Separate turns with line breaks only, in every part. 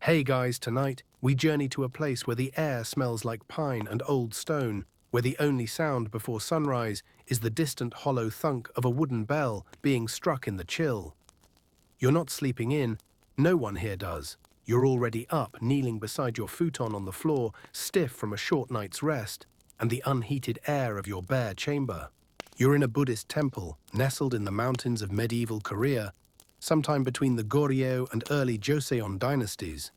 Hey guys, tonight we journey to a place where the air smells like pine and old stone, where the only sound before sunrise is the distant hollow thunk of a wooden bell being struck in the chill. You're not sleeping in, no one here does. You're already up, kneeling beside your futon on the floor, stiff from a short night's rest, and the unheated air of your bare chamber. You're in a Buddhist temple, nestled in the mountains of medieval Korea, sometime between the Goryeo and early Joseon dynasties.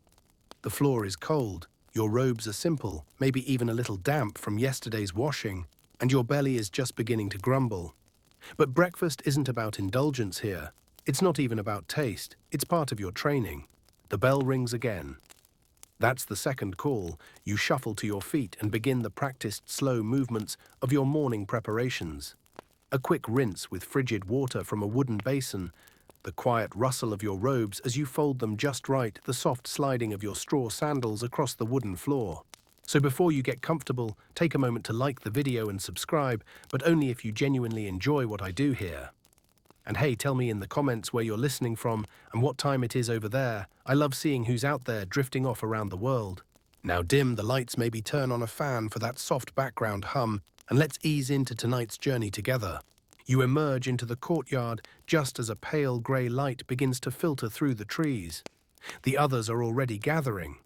The floor is cold, your robes are simple, maybe even a little damp from yesterday's washing, and your belly is just beginning to grumble. But breakfast isn't about indulgence here. It's not even about taste, it's part of your training. The bell rings again. That's the second call. You shuffle to your feet and begin the practiced slow movements of your morning preparations. A quick rinse with frigid water from a wooden basin, the quiet rustle of your robes as you fold them just right, the soft sliding of your straw sandals across the wooden floor. So before you get comfortable, take a moment to like the video and subscribe, but only if you genuinely enjoy what I do here. And hey, tell me in the comments where you're listening from and what time it is over there. I love seeing who's out there drifting off around the world. Now dim the lights, maybe turn on a fan for that soft background hum, and let's ease into tonight's journey together. You emerge into the courtyard just as a pale grey light begins to filter through the trees. The others are already gathering.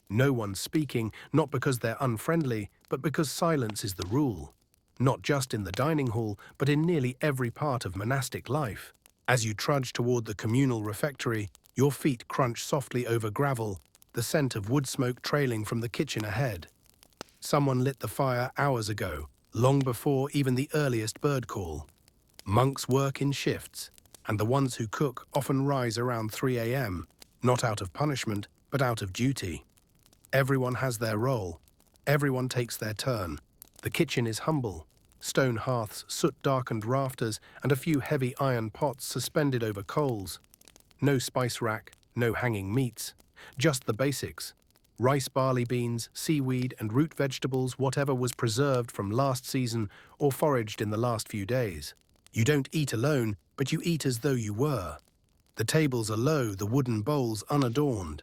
No one's speaking, not because they're unfriendly, but because silence is the rule. Not just in the dining hall, but in nearly every part of monastic life. As you trudge toward the communal refectory, your feet crunch softly over gravel, the scent of wood smoke trailing from the kitchen ahead. Someone lit the fire hours ago, long before even the earliest bird call. Monks work in shifts, and the ones who cook often rise around 3 a.m., not out of punishment, but out of duty. Everyone has their role. Everyone takes their turn. The kitchen is humble. Stone hearths, soot-darkened rafters, and a few heavy iron pots suspended over coals. No spice rack, no hanging meats. Just the basics. Rice, barley beans, seaweed, and root vegetables, whatever was preserved from last season or foraged in the last few days. You don't eat alone, but you eat as though you were. The tables are low, the wooden bowls unadorned.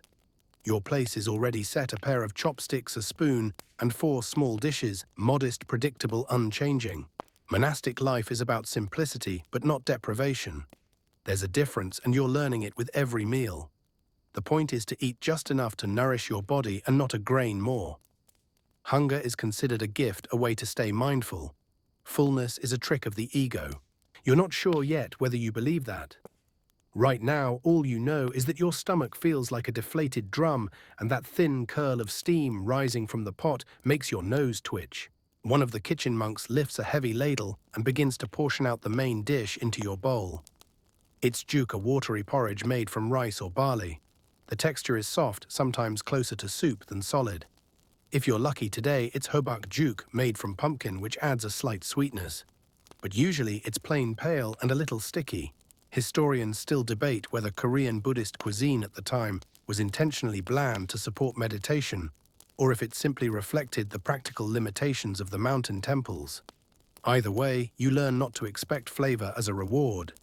Your place is already set, a pair of chopsticks, a spoon, and 4 small dishes, modest, predictable, unchanging. Monastic life is about simplicity, but not deprivation. There's a difference, and you're learning it with every meal. The point is to eat just enough to nourish your body and not a grain more. Hunger is considered a gift, a way to stay mindful. Fullness is a trick of the ego. You're not sure yet whether you believe that. Right now, all you know is that your stomach feels like a deflated drum, and that thin curl of steam rising from the pot makes your nose twitch. One of the kitchen monks lifts a heavy ladle and begins to portion out the main dish into your bowl. It's juk, a watery porridge made from rice or barley. The texture is soft, sometimes closer to soup than solid. If you're lucky today, it's hobak juk made from pumpkin, which adds a slight sweetness. But usually it's plain pale and a little sticky. Historians still debate whether Korean Buddhist cuisine at the time was intentionally bland to support meditation, or if it simply reflected the practical limitations of the mountain temples. Either way, you learn not to expect flavor as a reward.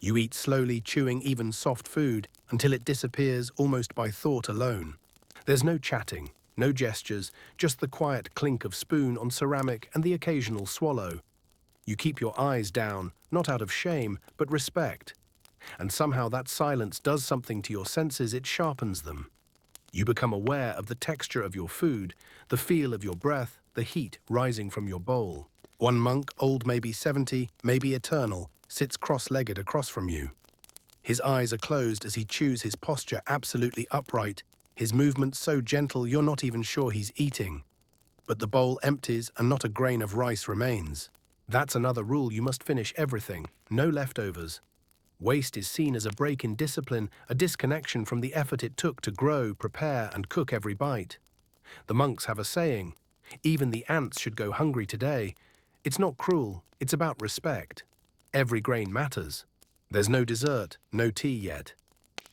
You eat slowly, chewing even soft food until it disappears almost by thought alone. There's no chatting, no gestures, just the quiet clink of spoon on ceramic and the occasional swallow. You keep your eyes down, not out of shame, but respect. And somehow that silence does something to your senses, it sharpens them. You become aware of the texture of your food, the feel of your breath, the heat rising from your bowl. One monk, old maybe 70, maybe eternal, sits cross-legged across from you. His eyes are closed as he chews, his posture absolutely upright, his movements so gentle you're not even sure he's eating. But the bowl empties and not a grain of rice remains. That's another rule: you must finish everything, no leftovers. Waste is seen as a break in discipline, a disconnection from the effort it took to grow, prepare, and cook every bite. The monks have a saying, even the ants should go hungry today. It's not cruel, it's about respect. Every grain matters. There's no dessert, no tea yet.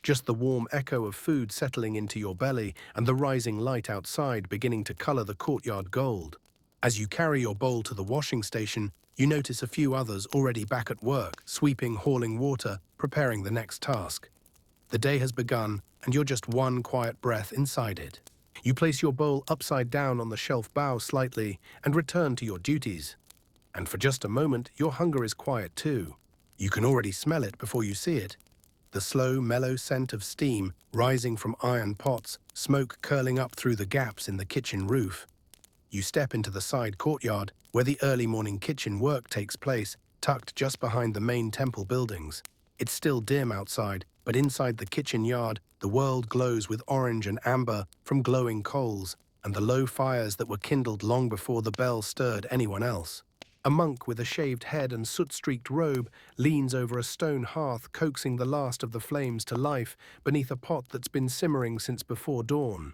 Just the warm echo of food settling into your belly and the rising light outside beginning to color the courtyard gold. As you carry your bowl to the washing station, you notice a few others already back at work, sweeping, hauling water, preparing the next task. The day has begun, and you're just one quiet breath inside it. You place your bowl upside down on the shelf, bow slightly, and return to your duties. And for just a moment, your hunger is quiet too. You can already smell it before you see it. The slow, mellow scent of steam rising from iron pots, smoke curling up through the gaps in the kitchen roof. You step into the side courtyard, where the early morning kitchen work takes place, tucked just behind the main temple buildings. It's still dim outside, but inside the kitchen yard, the world glows with orange and amber from glowing coals and the low fires that were kindled long before the bell stirred anyone else. A monk with a shaved head and soot-streaked robe leans over a stone hearth, coaxing the last of the flames to life beneath a pot that's been simmering since before dawn.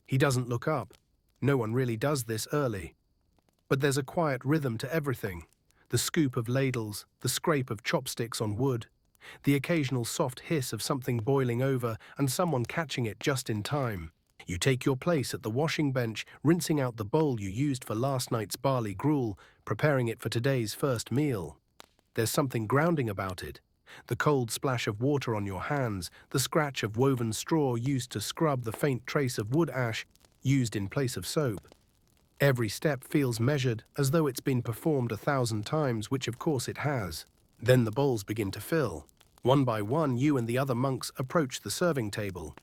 He doesn't look up. No one really does this early. But there's a quiet rhythm to everything. The scoop of ladles, the scrape of chopsticks on wood, the occasional soft hiss of something boiling over and someone catching it just in time. You take your place at the washing bench, rinsing out the bowl you used for last night's barley gruel, preparing it for today's first meal. There's something grounding about it. The cold splash of water on your hands, the scratch of woven straw used to scrub the faint trace of wood ash used in place of soap. Every step feels measured, as though it's been performed 1,000 times, which of course it has. Then the bowls begin to fill. One by one, you and the other monks approach the serving table.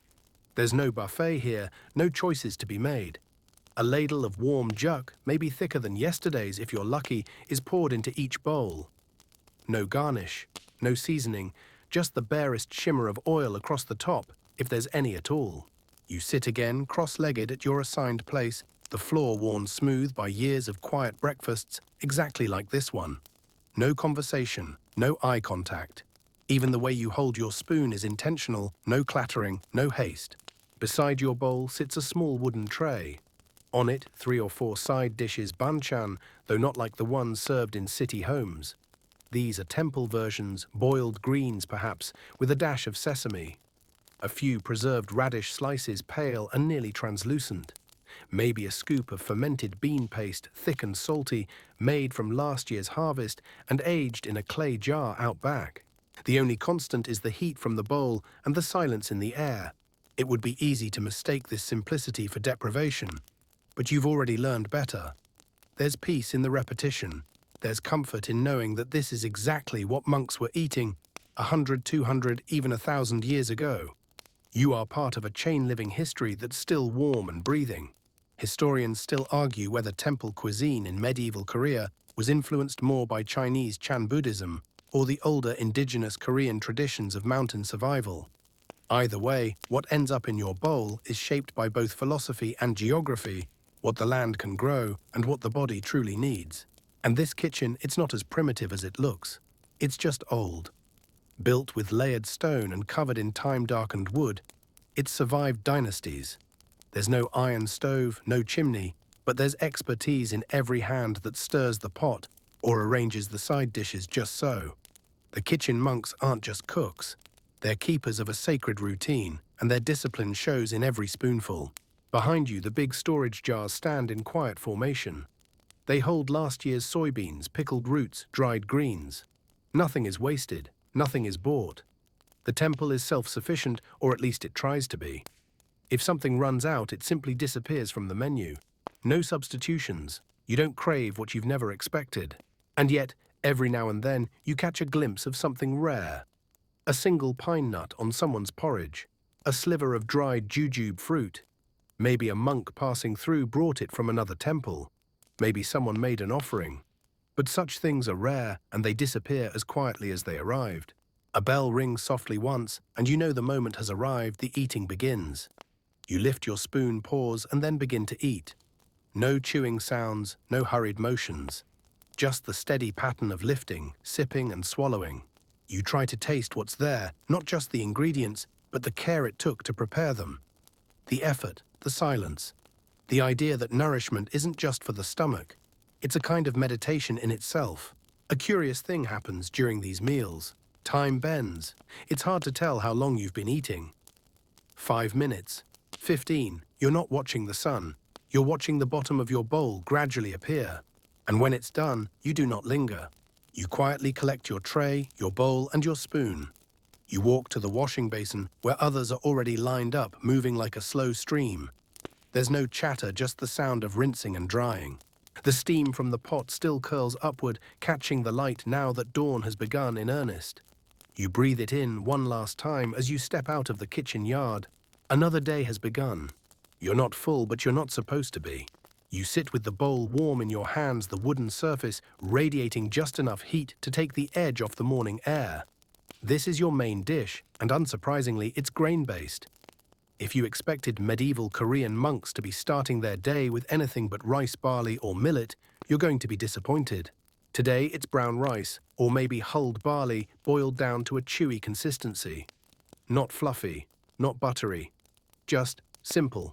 There's no buffet here, no choices to be made. A ladle of warm juk, maybe thicker than yesterday's if you're lucky, is poured into each bowl. No garnish, no seasoning, just the barest shimmer of oil across the top, if there's any at all. You sit again, cross-legged at your assigned place, the floor worn smooth by years of quiet breakfasts, exactly like this one. No conversation, no eye contact. Even the way you hold your spoon is intentional, no clattering, no haste. Beside your bowl sits a small wooden tray. On it, 3 or 4 side dishes banchan, though not like the ones served in city homes. These are temple versions, boiled greens perhaps, with a dash of sesame. A few preserved radish slices, pale and nearly translucent. Maybe a scoop of fermented bean paste, thick and salty, made from last year's harvest and aged in a clay jar out back. The only constant is the heat from the bowl and the silence in the air. It would be easy to mistake this simplicity for deprivation, but you've already learned better. There's peace in the repetition. There's comfort in knowing that this is exactly what monks were eating 100, 200, even 1,000 years ago. You are part of a chain-living history that's still warm and breathing. Historians still argue whether temple cuisine in medieval Korea was influenced more by Chinese Chan Buddhism or the older indigenous Korean traditions of mountain survival. Either way, what ends up in your bowl is shaped by both philosophy and geography, what the land can grow and what the body truly needs. And this kitchen, it's not as primitive as it looks. It's just old. Built with layered stone and covered in time-darkened wood, it's survived dynasties. There's no iron stove, no chimney, but there's expertise in every hand that stirs the pot or arranges the side dishes just so. The kitchen monks aren't just cooks. They're keepers of a sacred routine, and their discipline shows in every spoonful. Behind you, the big storage jars stand in quiet formation. They hold last year's soybeans, pickled roots, dried greens. Nothing is wasted, nothing is bought. The temple is self-sufficient, or at least it tries to be. If something runs out, it simply disappears from the menu. No substitutions. You don't crave what you've never expected. And yet, every now and then, you catch a glimpse of something rare. A single pine nut on someone's porridge, a sliver of dried jujube fruit. Maybe a monk passing through brought it from another temple. Maybe someone made an offering. But such things are rare, and they disappear as quietly as they arrived. A bell rings softly once, and you know the moment has arrived, the eating begins. You lift your spoon, pause, and then begin to eat. No chewing sounds, no hurried motions. Just the steady pattern of lifting, sipping, and swallowing. You try to taste what's there, not just the ingredients, but the care it took to prepare them. The effort, the silence. The idea that nourishment isn't just for the stomach. It's a kind of meditation in itself. A curious thing happens during these meals. Time bends. It's hard to tell how long you've been eating. 5 minutes. 15. You're not watching the sun. You're watching the bottom of your bowl gradually appear. And when it's done, you do not linger. You quietly collect your tray, your bowl, and your spoon. You walk to the washing basin where others are already lined up, moving like a slow stream. There's no chatter, just the sound of rinsing and drying. The steam from the pot still curls upward, catching the light now that dawn has begun in earnest. You breathe it in one last time as you step out of the kitchen yard. Another day has begun. You're not full, but you're not supposed to be. You sit with the bowl warm in your hands, the wooden surface radiating just enough heat to take the edge off the morning air. This is your main dish, and unsurprisingly, it's grain-based. If you expected medieval Korean monks to be starting their day with anything but rice, barley, or millet, you're going to be disappointed. Today, it's brown rice, or maybe hulled barley boiled down to a chewy consistency. Not fluffy, not buttery, just simple.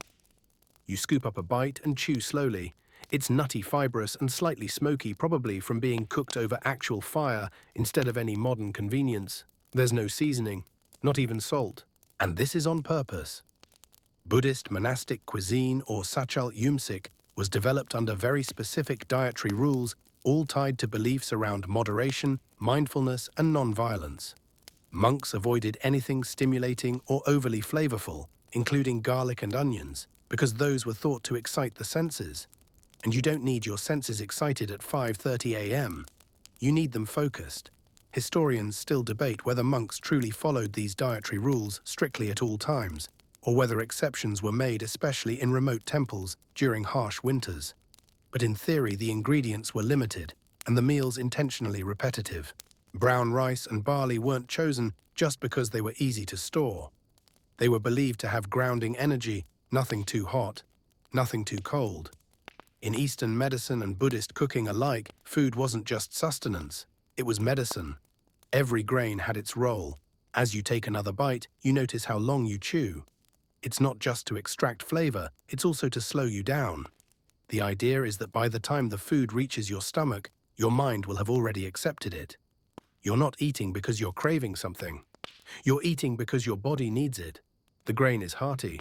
You scoop up a bite and chew slowly. It's nutty, fibrous, and slightly smoky, probably from being cooked over actual fire instead of any modern convenience. There's no seasoning, not even salt, and this is on purpose. Buddhist monastic cuisine, or sachal yumsik, was developed under very specific dietary rules, all tied to beliefs around moderation, mindfulness, and non-violence. Monks avoided anything stimulating or overly flavorful, including garlic and onions, because those were thought to excite the senses. And you don't need your senses excited at 5:30 a.m. You need them focused. Historians still debate whether monks truly followed these dietary rules strictly at all times, or whether exceptions were made, especially in remote temples during harsh winters. But in theory, the ingredients were limited, and the meals intentionally repetitive. Brown rice and barley weren't chosen just because they were easy to store. They were believed to have grounding energy, nothing too hot, nothing too cold. In Eastern medicine and Buddhist cooking alike, food wasn't just sustenance, it was medicine. Every grain had its role. As you take another bite, you notice how long you chew. It's not just to extract flavor, it's also to slow you down. The idea is that by the time the food reaches your stomach, your mind will have already accepted it. You're not eating because you're craving something. You're eating because your body needs it. The grain is hearty,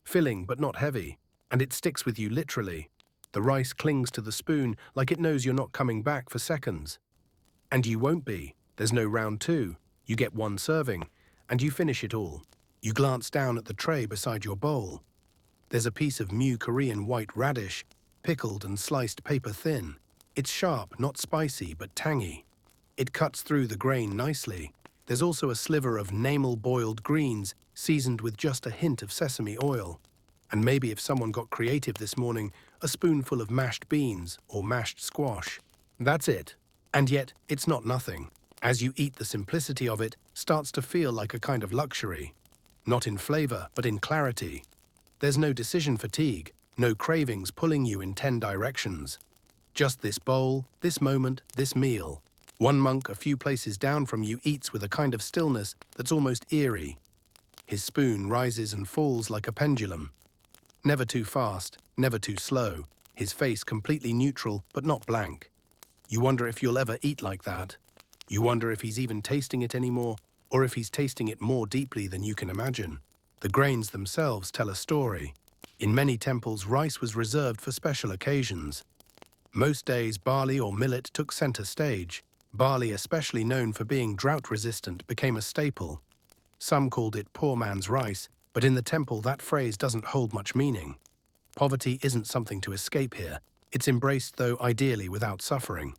filling but not heavy, and it sticks with you literally. The rice clings to the spoon like it knows you're not coming back for seconds. And you won't be. There's no round two. You get one serving, and you finish it all. You glance down at the tray beside your bowl. There's a piece of new Korean white radish, pickled and sliced paper thin. It's sharp, not spicy, but tangy. It cuts through the grain nicely. There's also a sliver of namel boiled greens, seasoned with just a hint of sesame oil. And maybe if someone got creative this morning, a spoonful of mashed beans or mashed squash. That's it. And yet, it's not nothing. As you eat, the simplicity of it starts to feel like a kind of luxury. Not in flavor, but in clarity. There's no decision fatigue, no cravings pulling you in 10 directions. Just this bowl, this moment, this meal. One monk a few places down from you eats with a kind of stillness that's almost eerie. His spoon rises and falls like a pendulum. Never too fast, never too slow. His face completely neutral, but not blank. You wonder if you'll ever eat like that. You wonder if he's even tasting it anymore, or if he's tasting it more deeply than you can imagine. The grains themselves tell a story. In many temples, rice was reserved for special occasions. Most days, barley or millet took center stage. Barley, especially known for being drought-resistant, became a staple. Some called it poor man's rice, but in the temple that phrase doesn't hold much meaning. Poverty isn't something to escape here. It's embraced, though ideally without suffering.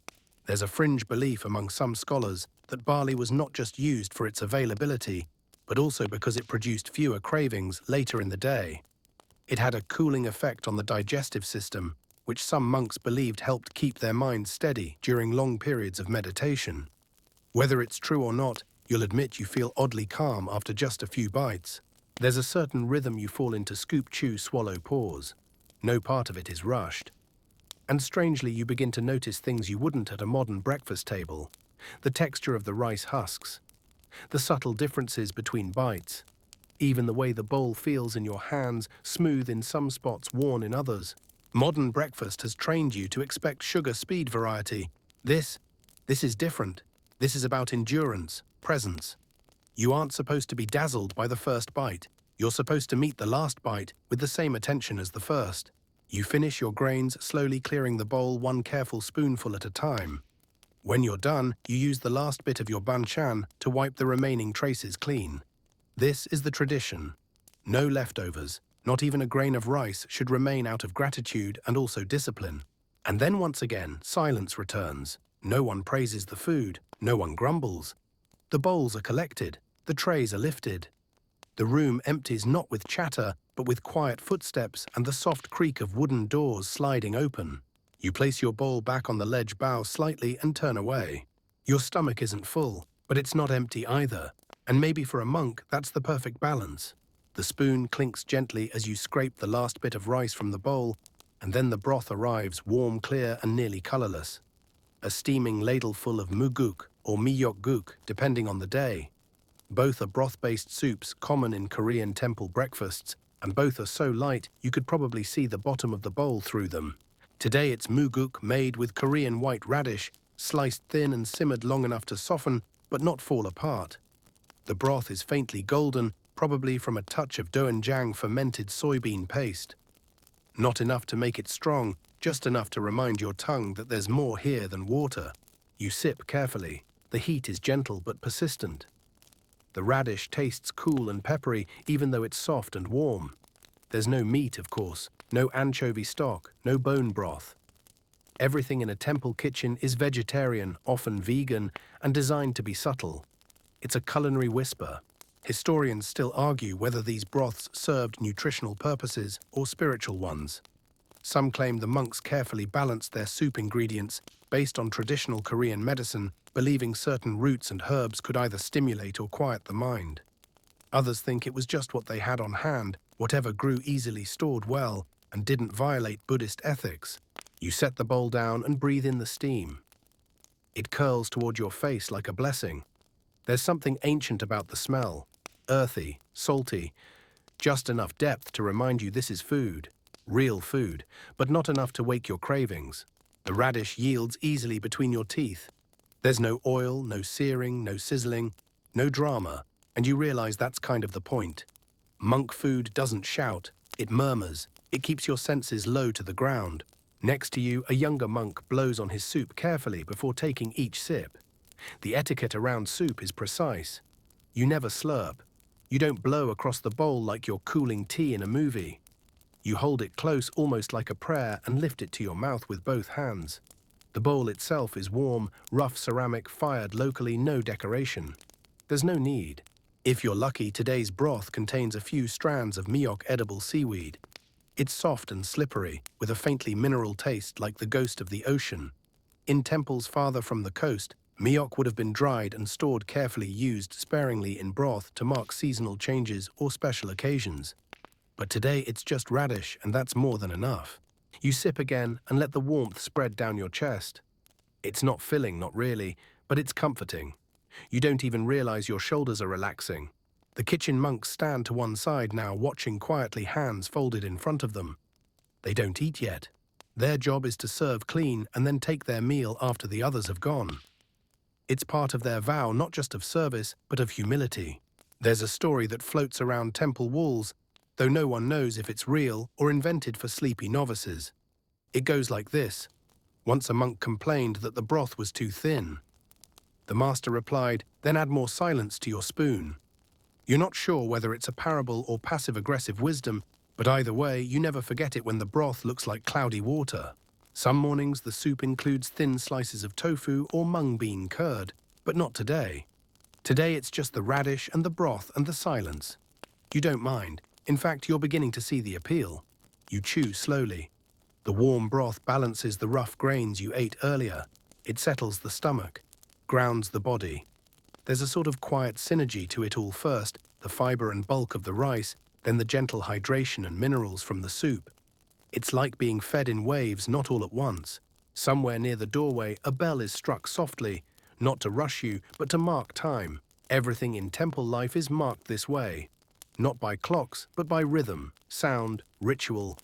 There's a fringe belief among some scholars that barley was not just used for its availability, but also because it produced fewer cravings later in the day. It had a cooling effect on the digestive system, which some monks believed helped keep their minds steady during long periods of meditation. Whether it's true or not, you'll admit you feel oddly calm after just a few bites. There's a certain rhythm you fall into: scoop, chew, swallow, pause. No part of it is rushed. And strangely, you begin to notice things you wouldn't at a modern breakfast table. The texture of the rice husks, the subtle differences between bites, even the way the bowl feels in your hands, smooth in some spots, worn in others. Modern breakfast has trained you to expect sugar speed variety. This is different. This is about endurance, presence. You aren't supposed to be dazzled by the first bite. You're supposed to meet the last bite with the same attention as the first. You finish your grains, slowly clearing the bowl one careful spoonful at a time. When you're done, you use the last bit of your banchan to wipe the remaining traces clean. This is the tradition. No leftovers, not even a grain of rice, should remain out of gratitude and also discipline. And then once again, silence returns. No one praises the food, no one grumbles. The bowls are collected, the trays are lifted. The room empties not with chatter, but with quiet footsteps and the soft creak of wooden doors sliding open. You place your bowl back on the ledge, bow slightly and turn away. Your stomach isn't full, but it's not empty either. And maybe for a monk, that's the perfect balance. The spoon clinks gently as you scrape the last bit of rice from the bowl, and then the broth arrives, warm, clear, and nearly colorless. A steaming ladleful of muguk or miyokguk, depending on the day. Both are broth-based soups common in Korean temple breakfasts, and both are so light you could probably see the bottom of the bowl through them. Today it's muguk made with Korean white radish, sliced thin and simmered long enough to soften but not fall apart. The broth is faintly golden, probably from a touch of doenjang fermented soybean paste. Not enough to make it strong, just enough to remind your tongue that there's more here than water. You sip carefully. The heat is gentle but persistent. The radish tastes cool and peppery, even though it's soft and warm. There's no meat, of course, no anchovy stock, no bone broth. Everything in a temple kitchen is vegetarian, often vegan, and designed to be subtle. It's a culinary whisper. Historians still argue whether these broths served nutritional purposes or spiritual ones. Some claim the monks carefully balanced their soup ingredients based on traditional Korean medicine, believing certain roots and herbs could either stimulate or quiet the mind. Others think it was just what they had on hand, whatever grew easily, stored well, and didn't violate Buddhist ethics. You set the bowl down and breathe in the steam. It curls toward your face like a blessing. There's something ancient about the smell. Earthy, salty, just enough depth to remind you this is food, real food, but not enough to wake your cravings. The radish yields easily between your teeth. There's no oil, no searing, no sizzling, no drama, and you realize that's kind of the point. Monk food doesn't shout, it murmurs, it keeps your senses low to the ground. Next to you, a younger monk blows on his soup carefully before taking each sip. The etiquette around soup is precise. You never slurp. You don't blow across the bowl like you're cooling tea in a movie. You hold it close, almost like a prayer, and lift it to your mouth with both hands. The bowl itself is warm, rough ceramic, fired locally, no decoration. There's no need. If you're lucky, today's broth contains a few strands of miyok edible seaweed. It's soft and slippery, with a faintly mineral taste like the ghost of the ocean. In temples farther from the coast, miyok would have been dried and stored carefully, used sparingly in broth to mark seasonal changes or special occasions. But today it's just radish, and that's more than enough. You sip again and let the warmth spread down your chest. It's not filling, not really, but it's comforting. You don't even realize your shoulders are relaxing. The kitchen monks stand to one side now, watching quietly, hands folded in front of them. They don't eat yet. Their job is to serve clean and then take their meal after the others have gone. It's part of their vow, not just of service, but of humility. There's a story that floats around temple walls, though no one knows if it's real or invented for sleepy novices. It goes like this. Once a monk complained that the broth was too thin. The master replied, "Then add more silence to your spoon." You're not sure whether it's a parable or passive-aggressive wisdom, but either way, you never forget it when the broth looks like cloudy water. Some mornings the soup includes thin slices of tofu or mung bean curd, but not today. Today it's just the radish and the broth and the silence. You don't mind. In fact, you're beginning to see the appeal. You chew slowly. The warm broth balances the rough grains you ate earlier. It settles the stomach, grounds the body. There's a sort of quiet synergy to it all. First, the fiber and bulk of the rice, then the gentle hydration and minerals from the soup. It's like being fed in waves, not all at once. Somewhere near the doorway, a bell is struck softly, not to rush you, but to mark time. Everything in temple life is marked this way. Not by clocks, but by rhythm, sound, ritual.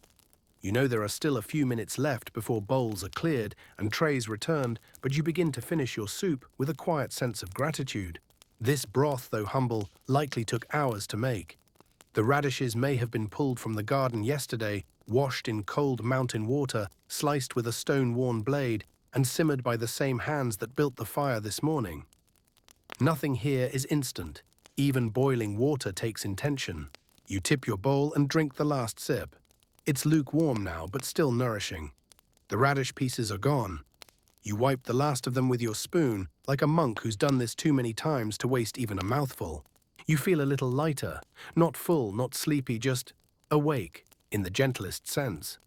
You know there are still a few minutes left before bowls are cleared and trays returned, but you begin to finish your soup with a quiet sense of gratitude. This broth, though humble, likely took hours to make. The radishes may have been pulled from the garden yesterday, washed in cold mountain water, sliced with a stone-worn blade, and simmered by the same hands that built the fire this morning. Nothing here is instant. Even boiling water takes intention. You tip your bowl and drink the last sip. It's lukewarm now, but still nourishing. The radish pieces are gone. You wipe the last of them with your spoon, like a monk who's done this too many times to waste even a mouthful. You feel a little lighter, not full, not sleepy, just awake, in the gentlest sense.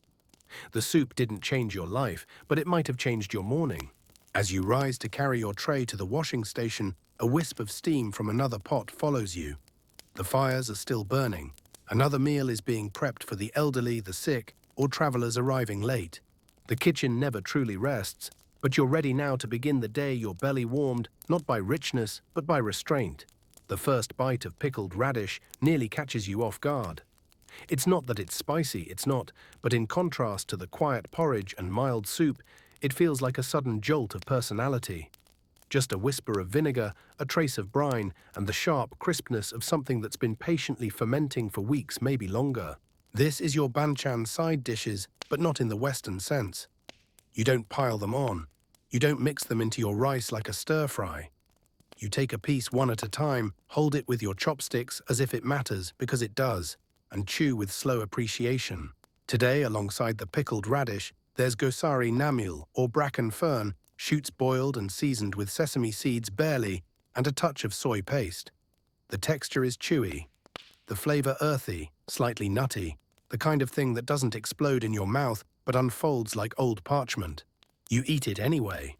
The soup didn't change your life, but it might have changed your morning. As you rise to carry your tray to the washing station, a wisp of steam from another pot follows you. The fires are still burning. Another meal is being prepped for the elderly, the sick, or travelers arriving late. The kitchen never truly rests, but you're ready now to begin the day, your belly warmed, not by richness, but by restraint. The first bite of pickled radish nearly catches you off guard. It's not that it's spicy, it's not, but in contrast to the quiet porridge and mild soup, it feels like a sudden jolt of personality. Just a whisper of vinegar, a trace of brine, and the sharp crispness of something that's been patiently fermenting for weeks, maybe longer. This is your banchan side dishes, but not in the Western sense. You don't pile them on. You don't mix them into your rice like a stir-fry. You take a piece one at a time, hold it with your chopsticks as if it matters, because it does, and chew with slow appreciation. Today, alongside the pickled radish, there's gosari namul, or bracken fern, shoots boiled and seasoned with sesame seeds barely, and a touch of soy paste. The texture is chewy, the flavor earthy, slightly nutty, the kind of thing that doesn't explode in your mouth but unfolds like old parchment. You eat it anyway.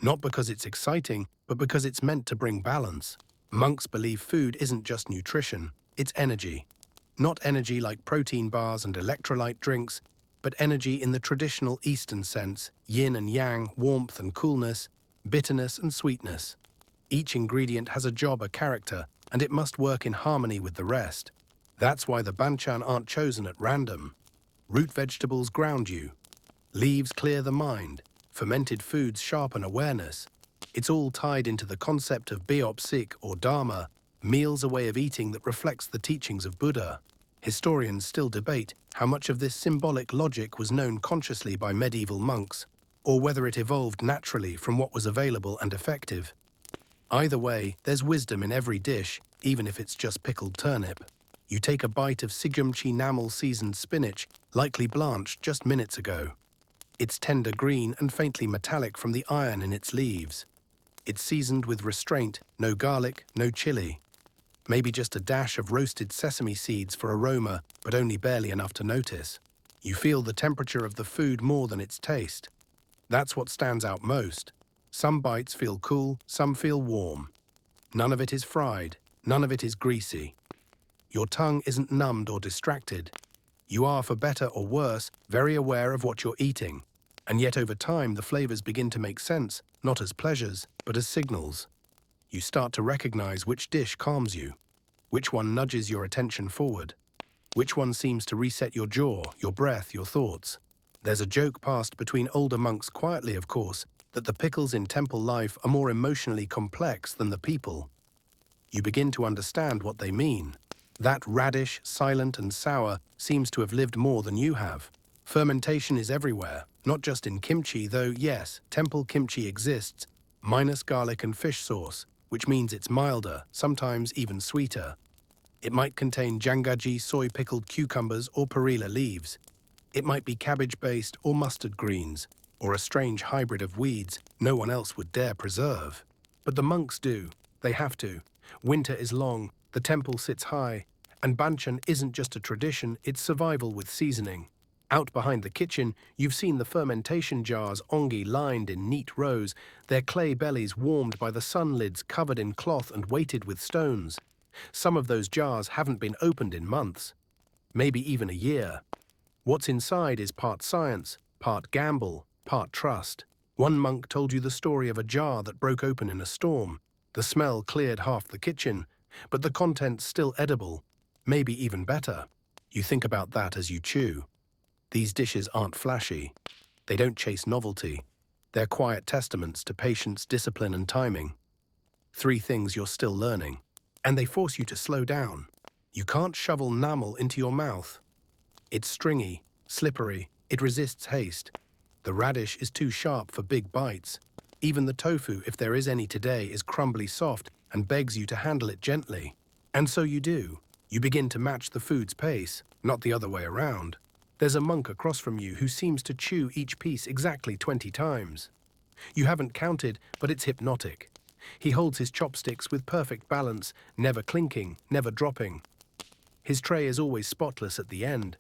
Not because it's exciting, but because it's meant to bring balance. Monks believe food isn't just nutrition, it's energy. Not energy like protein bars and electrolyte drinks, but energy in the traditional Eastern sense, yin and yang, warmth and coolness, bitterness and sweetness. Each ingredient has a job, a character, and it must work in harmony with the rest. That's why the banchan aren't chosen at random. Root vegetables ground you. Leaves clear the mind. Fermented foods sharpen awareness. It's all tied into the concept of biopsik or dharma, meals a way of eating that reflects the teachings of Buddha. Historians still debate how much of this symbolic logic was known consciously by medieval monks, or whether it evolved naturally from what was available and effective. Either way, there's wisdom in every dish, even if it's just pickled turnip. You take a bite of sigumchi namul seasoned spinach, lightly blanched just minutes ago. It's tender green and faintly metallic from the iron in its leaves. It's seasoned with restraint, no garlic, no chili. Maybe just a dash of roasted sesame seeds for aroma, but only barely enough to notice. You feel the temperature of the food more than its taste. That's what stands out most. Some bites feel cool, some feel warm. None of it is fried, none of it is greasy. Your tongue isn't numbed or distracted. You are, for better or worse, very aware of what you're eating. And yet over time, the flavors begin to make sense, not as pleasures, but as signals. You start to recognize which dish calms you, which one nudges your attention forward, which one seems to reset your jaw, your breath, your thoughts. There's a joke passed between older monks, quietly of course, that the pickles in temple life are more emotionally complex than the people. You begin to understand what they mean. That radish, silent and sour, seems to have lived more than you have. Fermentation is everywhere, not just in kimchi, though yes, temple kimchi exists, minus garlic and fish sauce, which means it's milder, sometimes even sweeter. It might contain jangaji soy-pickled cucumbers or perilla leaves. It might be cabbage-based or mustard greens, or a strange hybrid of weeds no one else would dare preserve. But the monks do. They have to. Winter is long, the temple sits high, and banchan isn't just a tradition, it's survival with seasoning. Out behind the kitchen, you've seen the fermentation jars ongi lined in neat rows, their clay bellies warmed by the sun lids covered in cloth and weighted with stones. Some of those jars haven't been opened in months, maybe even a year. What's inside is part science, part gamble, part trust. One monk told you the story of a jar that broke open in a storm. The smell cleared half the kitchen, but the contents still edible, maybe even better. You think about that as you chew. These dishes aren't flashy. They don't chase novelty. They're quiet testaments to patience, discipline, and timing. 3 things you're still learning. And they force you to slow down. You can't shovel namul into your mouth. It's stringy, slippery, it resists haste. The radish is too sharp for big bites. Even the tofu, if there is any today, is crumbly soft and begs you to handle it gently. And so you do. You begin to match the food's pace, not the other way around. There's a monk across from you who seems to chew each piece exactly 20 times. You haven't counted, but it's hypnotic. He holds his chopsticks with perfect balance, never clinking, never dropping. His tray is always spotless at the end.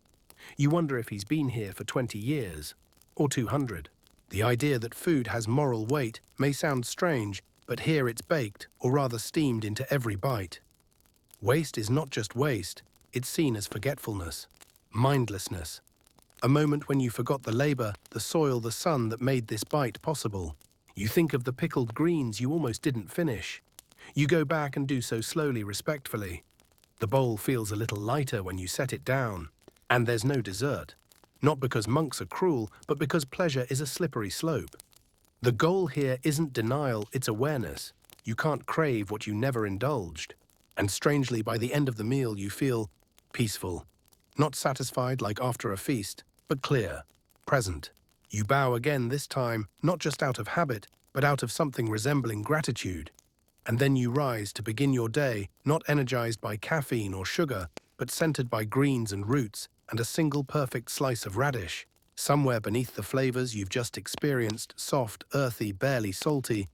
You wonder if he's been here for 20 years, or 200. The idea that food has moral weight may sound strange, but here it's baked, or rather steamed, into every bite. Waste is not just waste, it's seen as forgetfulness, mindlessness. A moment when you forgot the labor, the soil, the sun that made this bite possible. You think of the pickled greens you almost didn't finish. You go back and do so slowly, respectfully. The bowl feels a little lighter when you set it down. And there's no dessert. Not because monks are cruel, but because pleasure is a slippery slope. The goal here isn't denial, it's awareness. You can't crave what you never indulged. And strangely, by the end of the meal, you feel peaceful. Not satisfied like after a feast, but clear, present. You bow again this time, not just out of habit, but out of something resembling gratitude. And then you rise to begin your day, not energized by caffeine or sugar, but centered by greens and roots, and a single perfect slice of radish. Somewhere beneath the flavors you've just experienced, soft, earthy, barely salty,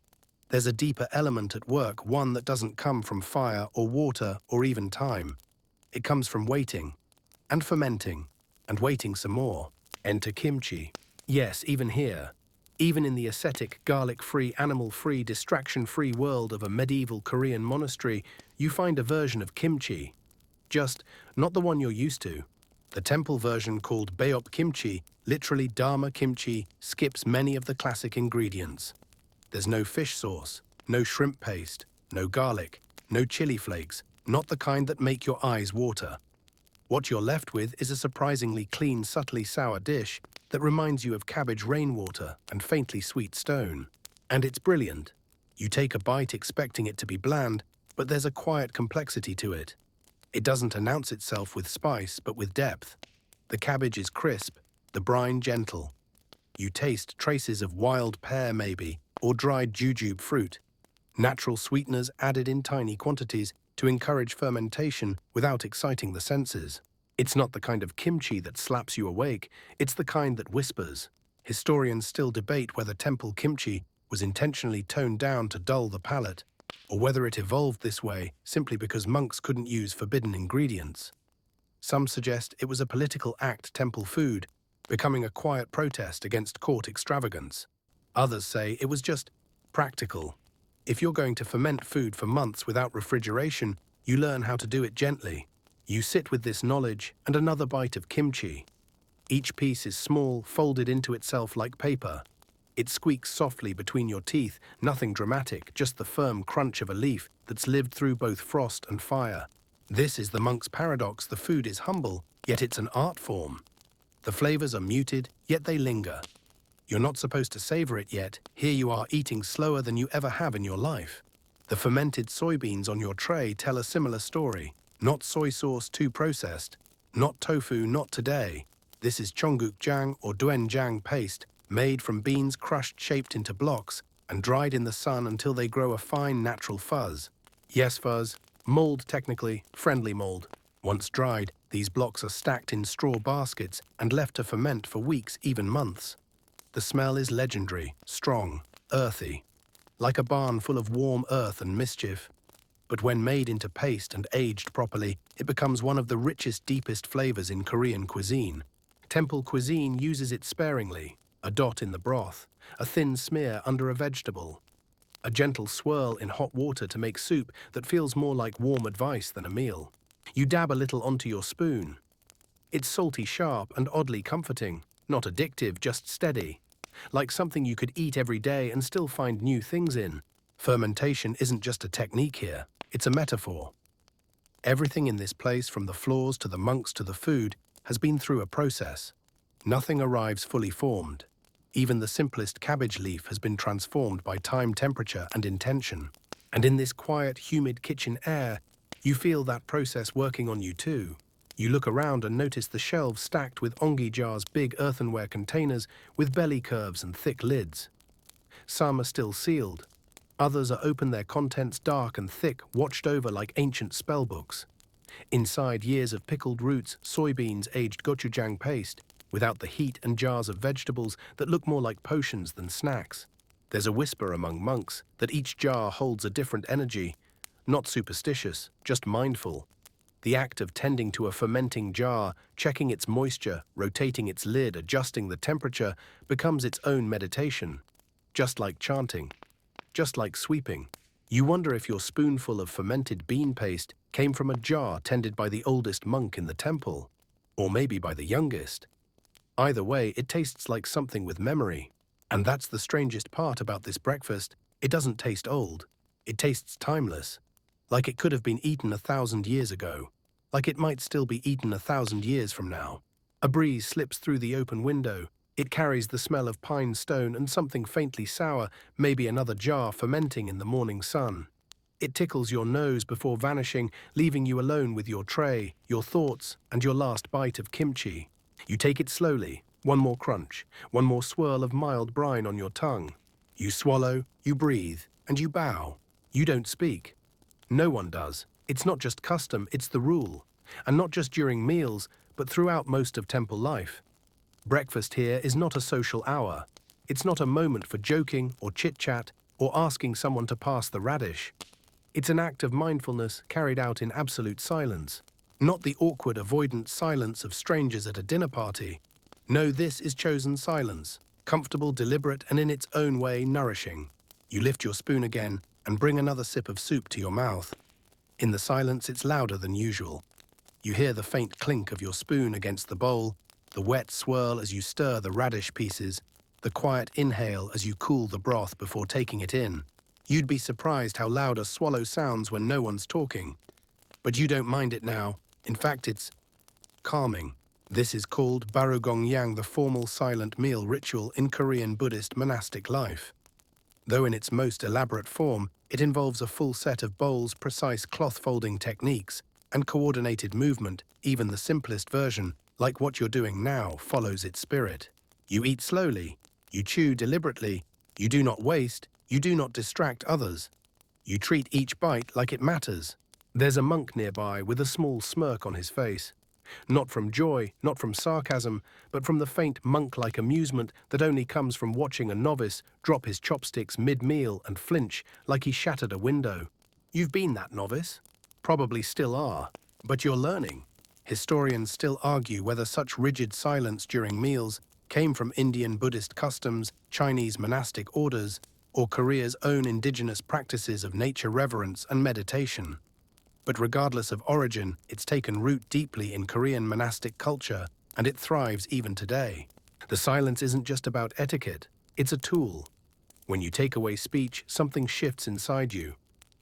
there's a deeper element at work, one that doesn't come from fire or water or even time. It comes from waiting, and fermenting, and waiting some more. Enter kimchi. Yes, even here. Even in the ascetic, garlic-free, animal-free, distraction-free world of a medieval Korean monastery, you find a version of kimchi. Just not the one you're used to. The temple version, called Baeop kimchi, literally Dharma kimchi, skips many of the classic ingredients. There's no fish sauce, no shrimp paste, no garlic, no chili flakes, not the kind that make your eyes water. What you're left with is a surprisingly clean, subtly sour dish that reminds you of cabbage rainwater and faintly sweet stone. And it's brilliant. You take a bite expecting it to be bland, but there's a quiet complexity to it. It doesn't announce itself with spice, but with depth. The cabbage is crisp, the brine gentle. You taste traces of wild pear maybe, or dried jujube fruit. Natural sweeteners added in tiny quantities to encourage fermentation without exciting the senses. It's not the kind of kimchi that slaps you awake, it's the kind that whispers. Historians still debate whether temple kimchi was intentionally toned down to dull the palate, or whether it evolved this way simply because monks couldn't use forbidden ingredients. Some suggest it was a political act, temple food, becoming a quiet protest against court extravagance. Others say it was just practical. If you're going to ferment food for months without refrigeration, you learn how to do it gently. You sit with this knowledge and another bite of kimchi. Each piece is small, folded into itself like paper. It squeaks softly between your teeth, nothing dramatic, just the firm crunch of a leaf that's lived through both frost and fire. This is the monk's paradox. The food is humble, yet it's an art form. The flavors are muted, yet they linger. You're not supposed to savor it yet. Here you are eating slower than you ever have in your life. The fermented soybeans on your tray tell a similar story. Not soy sauce too processed. Not tofu, not today. This is cheonggukjang or doenjang paste, made from beans crushed, shaped into blocks, and dried in the sun until they grow a fine natural fuzz. Yes, fuzz. Mold technically, friendly mold. Once dried, these blocks are stacked in straw baskets and left to ferment for weeks, even months. The smell is legendary, strong, earthy, like a barn full of warm earth and mischief. But when made into paste and aged properly, it becomes one of the richest, deepest flavors in Korean cuisine. Temple cuisine uses it sparingly, a dot in the broth, a thin smear under a vegetable, a gentle swirl in hot water to make soup that feels more like warm advice than a meal. You dab a little onto your spoon. It's salty sharp and oddly comforting, not addictive, just steady. Like something you could eat every day and still find new things in. Fermentation isn't just a technique here, it's a metaphor. Everything in this place, from the floors to the monks to the food, has been through a process. Nothing arrives fully formed. Even the simplest cabbage leaf has been transformed by time, temperature, and intention. And in this quiet, humid kitchen air, you feel that process working on you too. You look around and notice the shelves stacked with ongi jars, big earthenware containers with belly curves and thick lids. Some are still sealed. Others are open, their contents dark and thick, watched over like ancient spellbooks. Inside, years of pickled roots, soybeans, aged gochujang paste, without the heat, and jars of vegetables that look more like potions than snacks. There's a whisper among monks that each jar holds a different energy, not superstitious, just mindful. The act of tending to a fermenting jar, checking its moisture, rotating its lid, adjusting the temperature, becomes its own meditation. Just like chanting, just like sweeping. You wonder if your spoonful of fermented bean paste came from a jar tended by the oldest monk in the temple, or maybe by the youngest. Either way, it tastes like something with memory. And that's the strangest part about this breakfast. It doesn't taste old. It tastes timeless. Like it could have been eaten 1,000 years ago. Like it might still be eaten 1,000 years from now. A breeze slips through the open window. It carries the smell of pine stone and something faintly sour, maybe another jar fermenting in the morning sun. It tickles your nose before vanishing, leaving you alone with your tray, your thoughts, and your last bite of kimchi. You take it slowly, one more crunch, one more swirl of mild brine on your tongue. You swallow, you breathe, and you bow. You don't speak. No one does. It's not just custom, it's the rule. And not just during meals, but throughout most of temple life. Breakfast here is not a social hour. It's not a moment for joking or chit-chat or asking someone to pass the radish. It's an act of mindfulness carried out in absolute silence. Not the awkward, avoidant silence of strangers at a dinner party. No, this is chosen silence, comfortable, deliberate, and in its own way nourishing. You lift your spoon again and bring another sip of soup to your mouth. In the silence, it's louder than usual. You hear the faint clink of your spoon against the bowl, the wet swirl as you stir the radish pieces, the quiet inhale as you cool the broth before taking it in. You'd be surprised how loud a swallow sounds when no one's talking. But you don't mind it now. In fact, it's calming. This is called barugongyang, the formal silent meal ritual in Korean Buddhist monastic life. Though in its most elaborate form, it involves a full set of bowls, precise cloth-folding techniques, and coordinated movement. Even the simplest version, like what you're doing now, follows its spirit. You eat slowly, you chew deliberately, you do not waste, you do not distract others. You treat each bite like it matters. There's a monk nearby with a small smirk on his face. Not from joy, not from sarcasm, but from the faint monk-like amusement that only comes from watching a novice drop his chopsticks mid-meal and flinch like he shattered a window. You've been that novice. Probably still are. But you're learning. Historians still argue whether such rigid silence during meals came from Indian Buddhist customs, Chinese monastic orders, or Korea's own indigenous practices of nature reverence and meditation. But regardless of origin, it's taken root deeply in Korean monastic culture, and it thrives even today. The silence isn't just about etiquette, it's a tool. When you take away speech, something shifts inside you.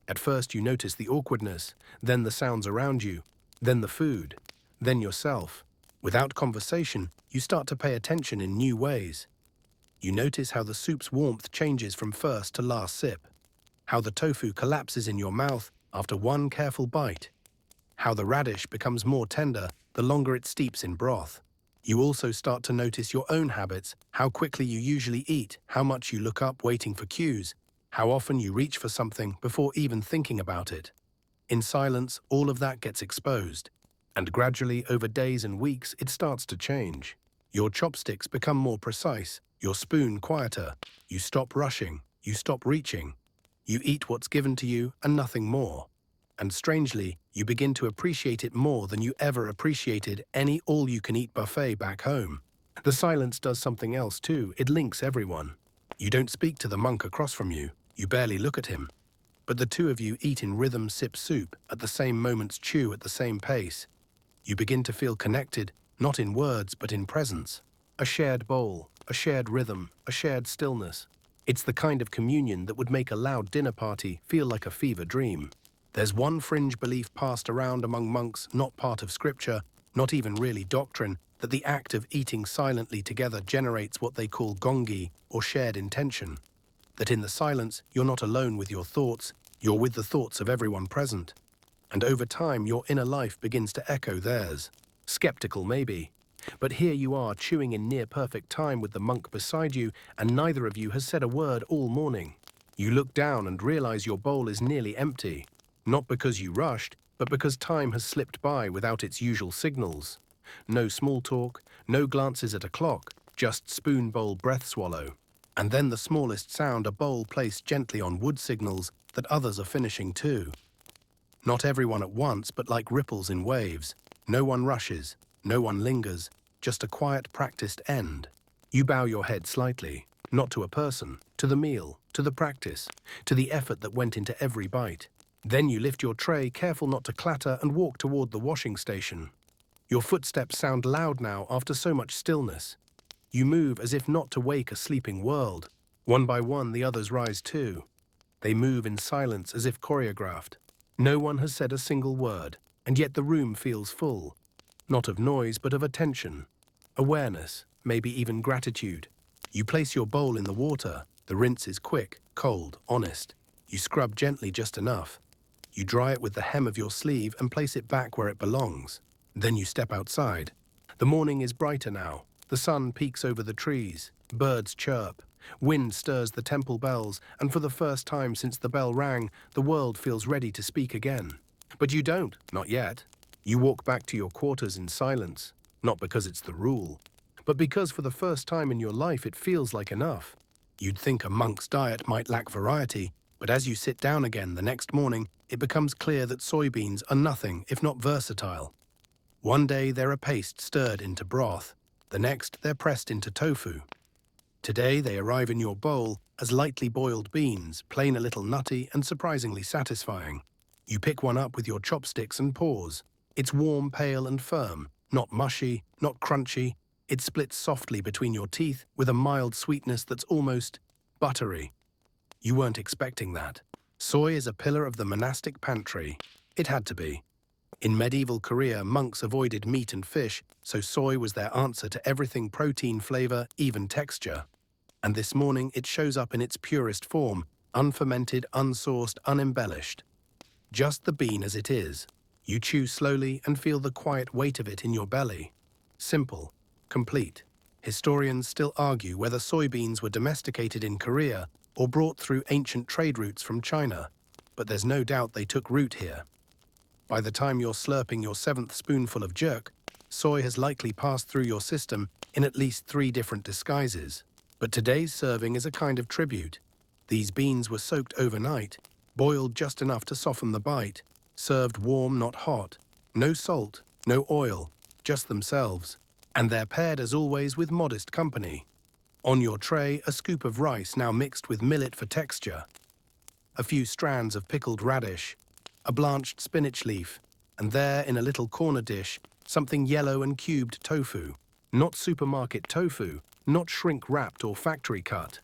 At first you notice the awkwardness, then the sounds around you, then the food, then yourself. Without conversation, you start to pay attention in new ways. You notice how the soup's warmth changes from first to last sip, how the tofu collapses in your mouth after one careful bite, how the radish becomes more tender the longer it steeps in broth. You also start to notice your own habits, how quickly you usually eat, how much you look up waiting for cues, how often you reach for something before even thinking about it. In silence, all of that gets exposed, and gradually, over days and weeks, it starts to change. Your chopsticks become more precise, your spoon quieter, you stop rushing, you stop reaching. You eat what's given to you and nothing more. And strangely, you begin to appreciate it more than you ever appreciated any all-you-can-eat buffet back home. The silence does something else too. It links everyone. You don't speak to the monk across from you. You barely look at him. But the two of you eat in rhythm, sip soup, at the same moments chew at the same pace. You begin to feel connected, not in words but in presence. A shared bowl, a shared rhythm, a shared stillness. It's the kind of communion that would make a loud dinner party feel like a fever dream. There's one fringe belief passed around among monks, not part of scripture, not even really doctrine, that the act of eating silently together generates what they call gongi, or shared intention. That in the silence, you're not alone with your thoughts, you're with the thoughts of everyone present. And over time, your inner life begins to echo theirs. Skeptical maybe. But here you are chewing in near-perfect time with the monk beside you, and neither of you has said a word all morning. You look down and realize your bowl is nearly empty. Not because you rushed, but because time has slipped by without its usual signals. No small talk, no glances at a clock, just spoon bowl breath swallow. And then the smallest sound, a bowl placed gently on wood, signals that others are finishing too. Not everyone at once, but like ripples in waves. No one rushes, no one lingers, just a quiet, practiced end. You bow your head slightly, not to a person, to the meal, to the practice, to the effort that went into every bite. Then you lift your tray, careful not to clatter, and walk toward the washing station. Your footsteps sound loud now after so much stillness. You move as if not to wake a sleeping world. One by one, the others rise too. They move in silence as if choreographed. No one has said a single word, and yet the room feels full. Not of noise, but of attention, awareness, maybe even gratitude. You place your bowl in the water. The rinse is quick, cold, honest. You scrub gently just enough. You dry it with the hem of your sleeve and place it back where it belongs. Then you step outside. The morning is brighter now. The sun peeks over the trees. Birds chirp. Wind stirs the temple bells, and for the first time since the bell rang, the world feels ready to speak again. But you don't, not yet. You walk back to your quarters in silence, not because it's the rule, but because for the first time in your life it feels like enough. You'd think a monk's diet might lack variety, but as you sit down again the next morning, it becomes clear that soybeans are nothing if not versatile. One day they're a paste stirred into broth, the next they're pressed into tofu. Today they arrive in your bowl as lightly boiled beans, plain a little nutty and surprisingly satisfying. You pick one up with your chopsticks and pause. It's warm, pale and firm, not mushy, not crunchy. It splits softly between your teeth with a mild sweetness that's almost buttery. You weren't expecting that. Soy is a pillar of the monastic pantry. It had to be. In medieval Korea, monks avoided meat and fish, so soy was their answer to everything: protein, flavor, even texture. And this morning it shows up in its purest form, unfermented, unsourced, unembellished. Just the bean as it is. You chew slowly and feel the quiet weight of it in your belly. Simple, complete. Historians still argue whether soybeans were domesticated in Korea or brought through ancient trade routes from China, but there's no doubt they took root here. By the time you're slurping your 7th spoonful of jerk, soy has likely passed through your system in at least 3 different disguises. But today's serving is a kind of tribute. These beans were soaked overnight, boiled just enough to soften the bite, served warm, not hot. No salt, no oil, just themselves. And they're paired as always with modest company. On your tray, a scoop of rice now mixed with millet for texture. A few strands of pickled radish, a blanched spinach leaf, and there in a little corner dish, something yellow and cubed tofu. Not supermarket tofu, not shrink-wrapped or factory-cut.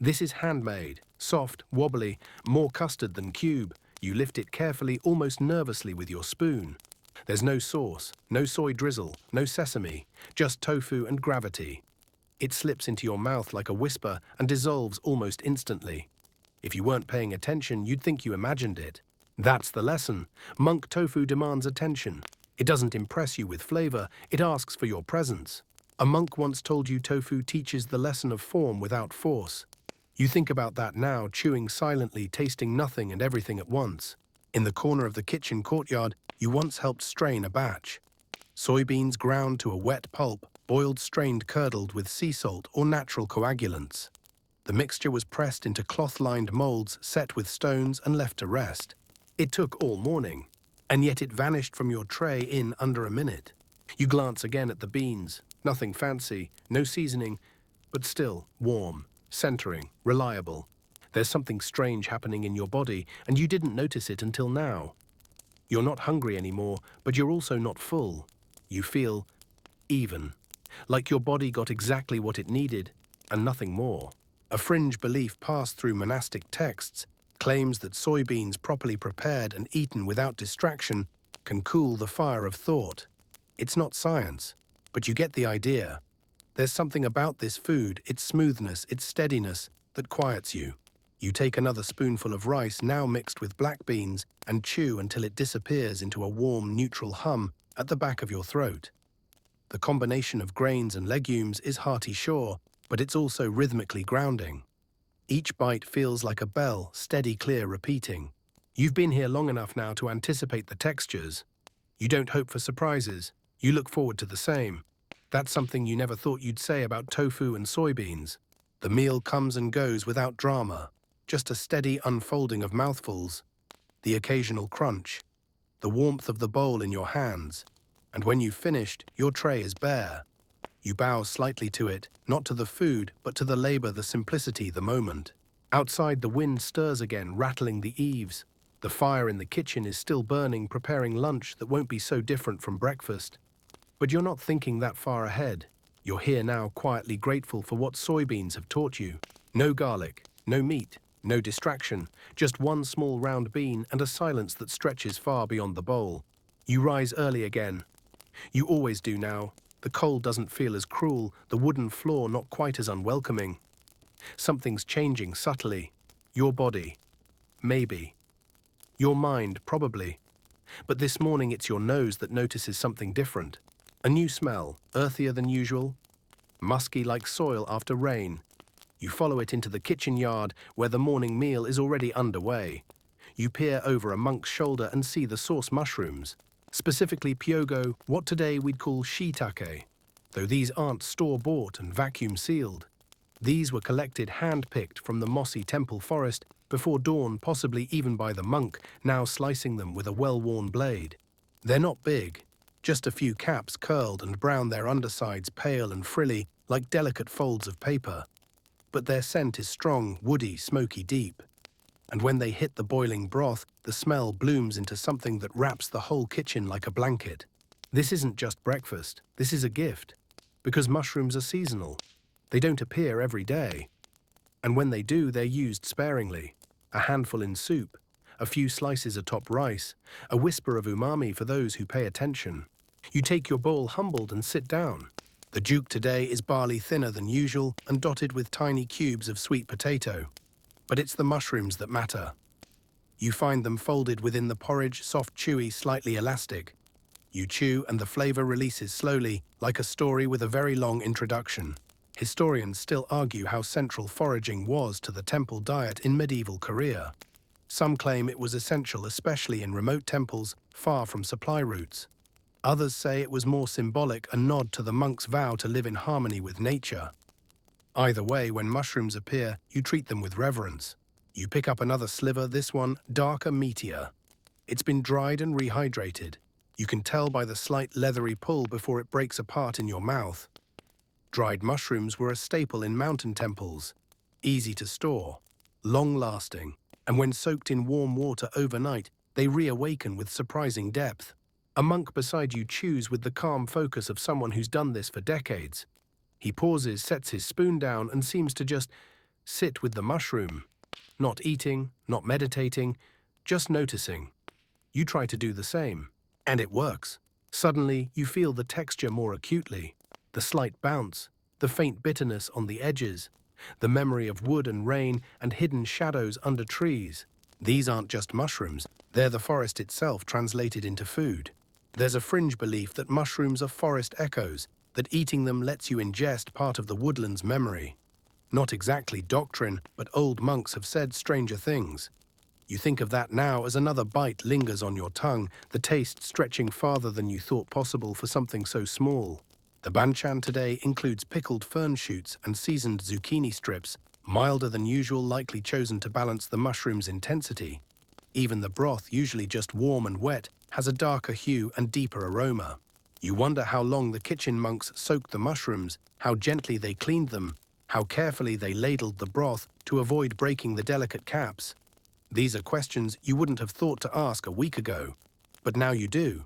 This is handmade, soft, wobbly, more custard than cube. You lift it carefully, almost nervously with your spoon. There's no sauce, no soy drizzle, no sesame, just tofu and gravity. It slips into your mouth like a whisper and dissolves almost instantly. If you weren't paying attention, you'd think you imagined it. That's the lesson. Monk tofu demands attention. It doesn't impress you with flavor, it asks for your presence. A monk once told you tofu teaches the lesson of form without force. You think about that now, chewing silently, tasting nothing and everything at once. In the corner of the kitchen courtyard, you once helped strain a batch. Soybeans ground to a wet pulp, boiled, strained, curdled with sea salt or natural coagulants. The mixture was pressed into cloth-lined molds set with stones and left to rest. It took all morning, and yet it vanished from your tray in under a minute. You glance again at the beans. Nothing fancy, no seasoning, but still warm, centering, reliable. There's something strange happening in your body, and you didn't notice it until now. You're not hungry anymore, but you're also not full. You feel even, like your body got exactly what it needed, and nothing more. A fringe belief passed through monastic texts claims that soybeans properly prepared and eaten without distraction can cool the fire of thought. It's not science, but you get the idea. There's something about this food, its smoothness, its steadiness, that quiets you. You take another spoonful of rice, now mixed with black beans, and chew until it disappears into a warm, neutral hum at the back of your throat. The combination of grains and legumes is hearty sure, but it's also rhythmically grounding. Each bite feels like a bell, steady, clear, repeating. You've been here long enough now to anticipate the textures. You don't hope for surprises. You look forward to the same. That's something you never thought you'd say about tofu and soybeans. The meal comes and goes without drama, just a steady unfolding of mouthfuls, the occasional crunch, the warmth of the bowl in your hands, and when you've finished, your tray is bare. You bow slightly to it, not to the food, but to the labor, the simplicity, the moment. Outside, the wind stirs again, rattling the eaves. The fire in the kitchen is still burning, preparing lunch that won't be so different from breakfast. But you're not thinking that far ahead. You're here now, quietly grateful for what soybeans have taught you. No garlic, no meat, no distraction, just one small round bean and a silence that stretches far beyond the bowl. You rise early again. You always do now. The cold doesn't feel as cruel, the wooden floor not quite as unwelcoming. Something's changing subtly. Your body. Maybe. Your mind, probably. But this morning it's your nose that notices something different. A new smell, earthier than usual, musky like soil after rain. You follow it into the kitchen yard where the morning meal is already underway. You peer over a monk's shoulder and see the sauce mushrooms, specifically pyogo, what today we'd call shiitake, though these aren't store-bought and vacuum-sealed. These were collected hand-picked from the mossy temple forest before dawn, possibly even by the monk, now slicing them with a well-worn blade. They're not big, just a few caps curled and brown, their undersides pale and frilly like delicate folds of paper. But their scent is strong, woody, smoky deep. And when they hit the boiling broth, the smell blooms into something that wraps the whole kitchen like a blanket. This isn't just breakfast, this is a gift. Because mushrooms are seasonal. They don't appear every day. And when they do, they're used sparingly. A handful in soup, a few slices atop rice, a whisper of umami for those who pay attention. You take your bowl humbled and sit down. The juke today is barley thinner than usual and dotted with tiny cubes of sweet potato. But it's the mushrooms that matter. You find them folded within the porridge, soft, chewy, slightly elastic. You chew and the flavor releases slowly, like a story with a very long introduction. Historians still argue how central foraging was to the temple diet in medieval Korea. Some claim it was essential, especially in remote temples far from supply routes. Others say it was more symbolic, a nod to the monk's vow to live in harmony with nature. Either way, when mushrooms appear, you treat them with reverence. You pick up another sliver, this one darker, meatier. It's been dried and rehydrated. You can tell by the slight leathery pull before it breaks apart in your mouth. Dried mushrooms were a staple in mountain temples. Easy to store, long-lasting, and when soaked in warm water overnight, they reawaken with surprising depth. A monk beside you chews with the calm focus of someone who's done this for decades. He pauses, sets his spoon down, and seems to just sit with the mushroom. Not eating, not meditating, just noticing. You try to do the same, and it works. Suddenly, you feel the texture more acutely, the slight bounce, the faint bitterness on the edges, the memory of wood and rain and hidden shadows under trees. These aren't just mushrooms, they're the forest itself translated into food. There's a fringe belief that mushrooms are forest echoes, that eating them lets you ingest part of the woodland's memory. Not exactly doctrine, but old monks have said stranger things. You think of that now as another bite lingers on your tongue, the taste stretching farther than you thought possible for something so small. The banchan today includes pickled fern shoots and seasoned zucchini strips, milder than usual, likely chosen to balance the mushroom's intensity. Even the broth, usually just warm and wet, has a darker hue and deeper aroma. You wonder how long the kitchen monks soaked the mushrooms, how gently they cleaned them, how carefully they ladled the broth to avoid breaking the delicate caps. These are questions you wouldn't have thought to ask a week ago. But now you do.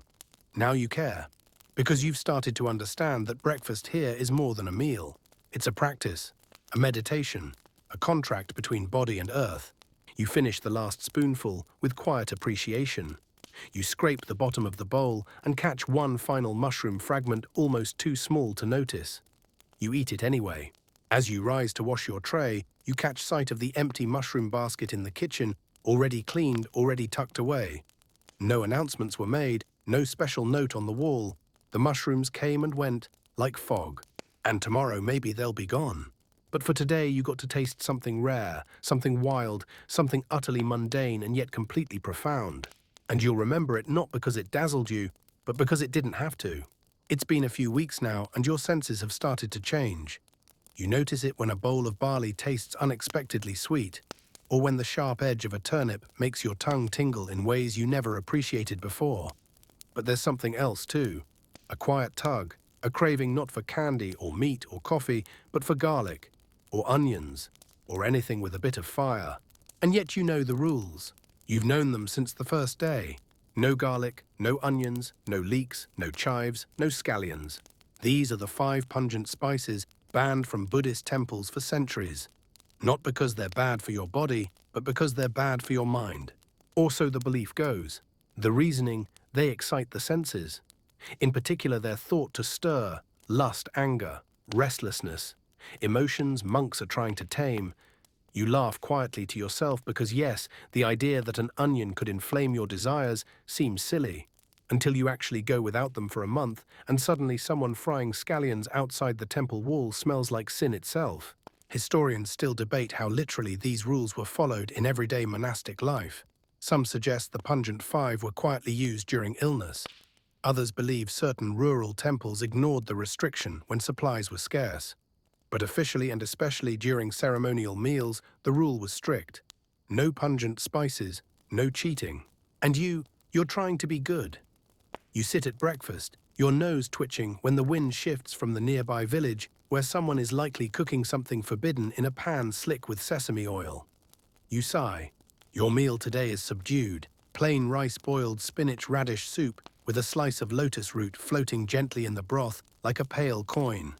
Now you care. Because you've started to understand that breakfast here is more than a meal. It's a practice, a meditation, a contract between body and earth. You finish the last spoonful with quiet appreciation. You scrape the bottom of the bowl and catch one final mushroom fragment almost too small to notice. You eat it anyway. As you rise to wash your tray, you catch sight of the empty mushroom basket in the kitchen, already cleaned, already tucked away. No announcements were made, no special note on the wall, The mushrooms came and went like fog, and tomorrow maybe they'll be gone. But for today you got to taste something rare, something wild, something utterly mundane and yet completely profound. And you'll remember it not because it dazzled you, but because it didn't have to. It's been a few weeks now and your senses have started to change. You notice it when a bowl of barley tastes unexpectedly sweet, or when the sharp edge of a turnip makes your tongue tingle in ways you never appreciated before. But there's something else too. A quiet tug, a craving not for candy or meat or coffee, but for garlic, or onions, or anything with a bit of fire. And yet you know the rules. You've known them since the first day. No garlic, no onions, no leeks, no chives, no scallions. These are the 5 pungent spices banned from Buddhist temples for centuries. Not because they're bad for your body, but because they're bad for your mind. Or so the belief goes. The reasoning, they excite the senses. In particular, they're thought to stir lust, anger, restlessness, emotions monks are trying to tame. You laugh quietly to yourself because yes, the idea that an onion could inflame your desires seems silly, until you actually go without them for a month and suddenly someone frying scallions outside the temple wall smells like sin itself. Historians still debate how literally these rules were followed in everyday monastic life. Some suggest the pungent 5 were quietly used during illness. Others believe certain rural temples ignored the restriction when supplies were scarce. But officially and especially during ceremonial meals, the rule was strict. No pungent spices, no cheating. And you're trying to be good. You sit at breakfast, your nose twitching when the wind shifts from the nearby village where someone is likely cooking something forbidden in a pan slick with sesame oil. You sigh. Your meal today is subdued, plain rice-boiled spinach radish soup with a slice of lotus root floating gently in the broth like a pale coin.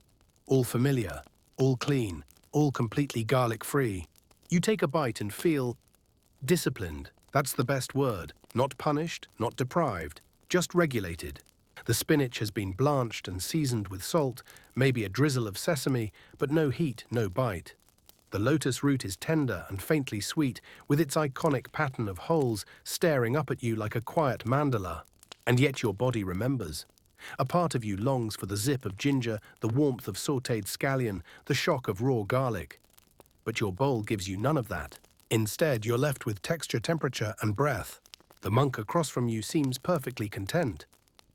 All familiar. All clean, all completely garlic-free. You take a bite and feel disciplined. That's the best word. Not punished, not deprived, just regulated. The spinach has been blanched and seasoned with salt, maybe a drizzle of sesame, but no heat, no bite. The lotus root is tender and faintly sweet, with its iconic pattern of holes staring up at you like a quiet mandala. And yet your body remembers. A part of you longs for the zip of ginger, the warmth of sautéed scallion, the shock of raw garlic. But your bowl gives you none of that. Instead, you're left with texture, temperature, and breath. The monk across from you seems perfectly content.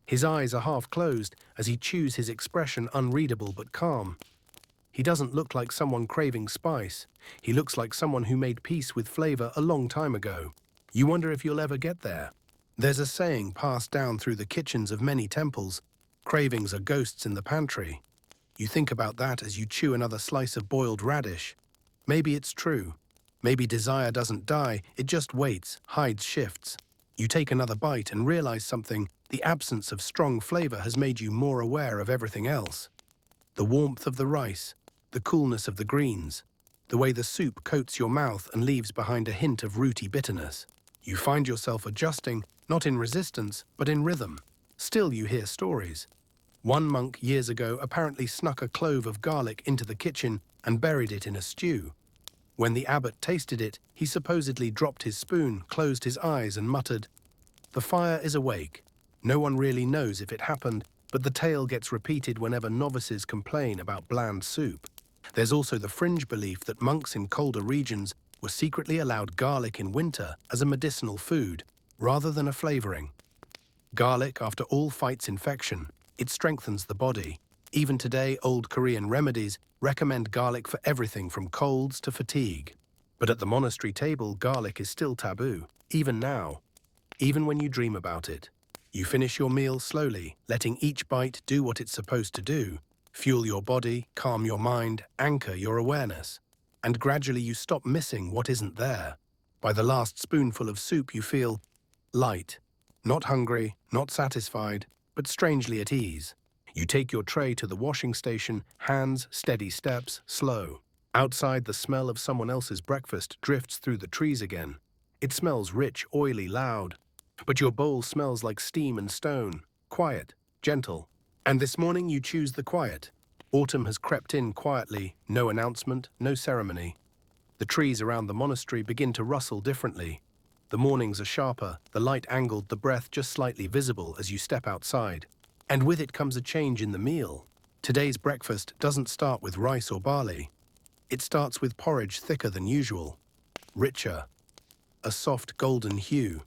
His eyes are half closed as he chews, his expression unreadable but calm. He doesn't look like someone craving spice. He looks like someone who made peace with flavor a long time ago. You wonder if you'll ever get there. There's a saying passed down through the kitchens of many temples: cravings are ghosts in the pantry. You think about that as you chew another slice of boiled radish. Maybe it's true. Maybe desire doesn't die, it just waits, hides, shifts. You take another bite and realize something. The absence of strong flavor has made you more aware of everything else. The warmth of the rice, the coolness of the greens, the way the soup coats your mouth and leaves behind a hint of rooty bitterness. You find yourself adjusting, not in resistance, but in rhythm. Still you hear stories. One monk years ago apparently snuck a clove of garlic into the kitchen and buried it in a stew. When the abbot tasted it, he supposedly dropped his spoon, closed his eyes and muttered, "The fire is awake." No one really knows if it happened, but the tale gets repeated whenever novices complain about bland soup. There's also the fringe belief that monks in colder regions were secretly allowed garlic in winter as a medicinal food, rather than a flavoring. Garlic, after all, fights infection. It strengthens the body. Even today, old Korean remedies recommend garlic for everything from colds to fatigue. But at the monastery table, garlic is still taboo, even now. Even when you dream about it. You finish your meal slowly, letting each bite do what it's supposed to do. Fuel your body, calm your mind, anchor your awareness. And gradually you stop missing what isn't there. By the last spoonful of soup you feel light. Not hungry, not satisfied, but strangely at ease. You take your tray to the washing station, hands, steady steps, slow. Outside, the smell of someone else's breakfast drifts through the trees again. It smells rich, oily, loud. But your bowl smells like steam and stone, quiet, gentle. And this morning you choose the quiet. Autumn has crept in quietly, no announcement, no ceremony. The trees around the monastery begin to rustle differently. The mornings are sharper, the light angled, the breath just slightly visible as you step outside. And with it comes a change in the meal. Today's breakfast doesn't start with rice or barley. It starts with porridge thicker than usual, richer, a soft golden hue.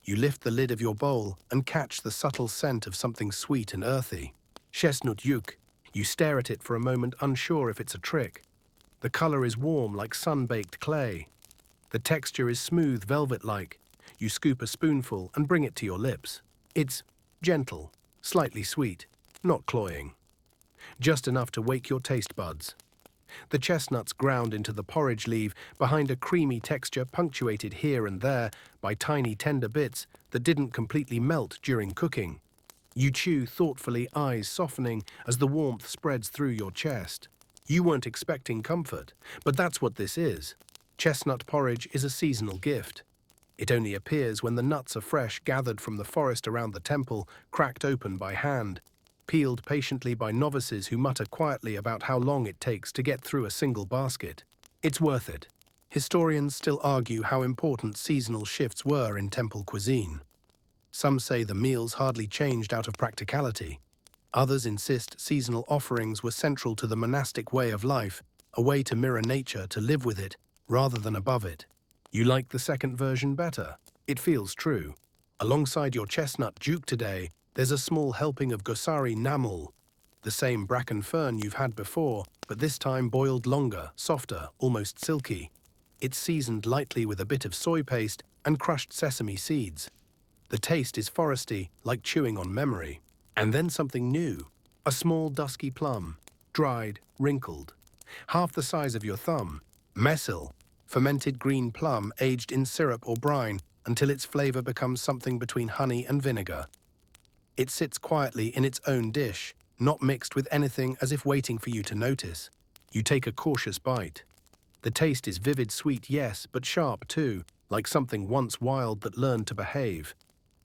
You lift the lid of your bowl and catch the subtle scent of something sweet and earthy. Chestnut yuk. You stare at it for a moment, unsure if it's a trick. The color is warm like sun-baked clay. The texture is smooth, velvet-like. You scoop a spoonful and bring it to your lips. It's gentle, slightly sweet, not cloying. Just enough to wake your taste buds. The chestnuts ground into the porridge leave behind a creamy texture punctuated here and there by tiny tender bits that didn't completely melt during cooking. You chew thoughtfully, eyes softening as the warmth spreads through your chest. You weren't expecting comfort, but that's what this is. Chestnut porridge is a seasonal gift. It only appears when the nuts are fresh, gathered from the forest around the temple, cracked open by hand, peeled patiently by novices who mutter quietly about how long it takes to get through a single basket. It's worth it. Historians still argue how important seasonal shifts were in temple cuisine. Some say the meals hardly changed out of practicality. Others insist seasonal offerings were central to the monastic way of life, a way to mirror nature, to live with it, rather than above it. You like the second version better? It feels true. Alongside your chestnut juke today, there's a small helping of gosari namul, the same bracken fern you've had before, but this time boiled longer, softer, almost silky. It's seasoned lightly with a bit of soy paste and crushed sesame seeds. The taste is foresty, like chewing on memory. And then something new, a small dusky plum, dried, wrinkled, half the size of your thumb. Mesil, fermented green plum aged in syrup or brine until its flavor becomes something between honey and vinegar. It sits quietly in its own dish, not mixed with anything, as if waiting for you to notice. You take a cautious bite. The taste is vivid sweet, yes, but sharp too, like something once wild that learned to behave.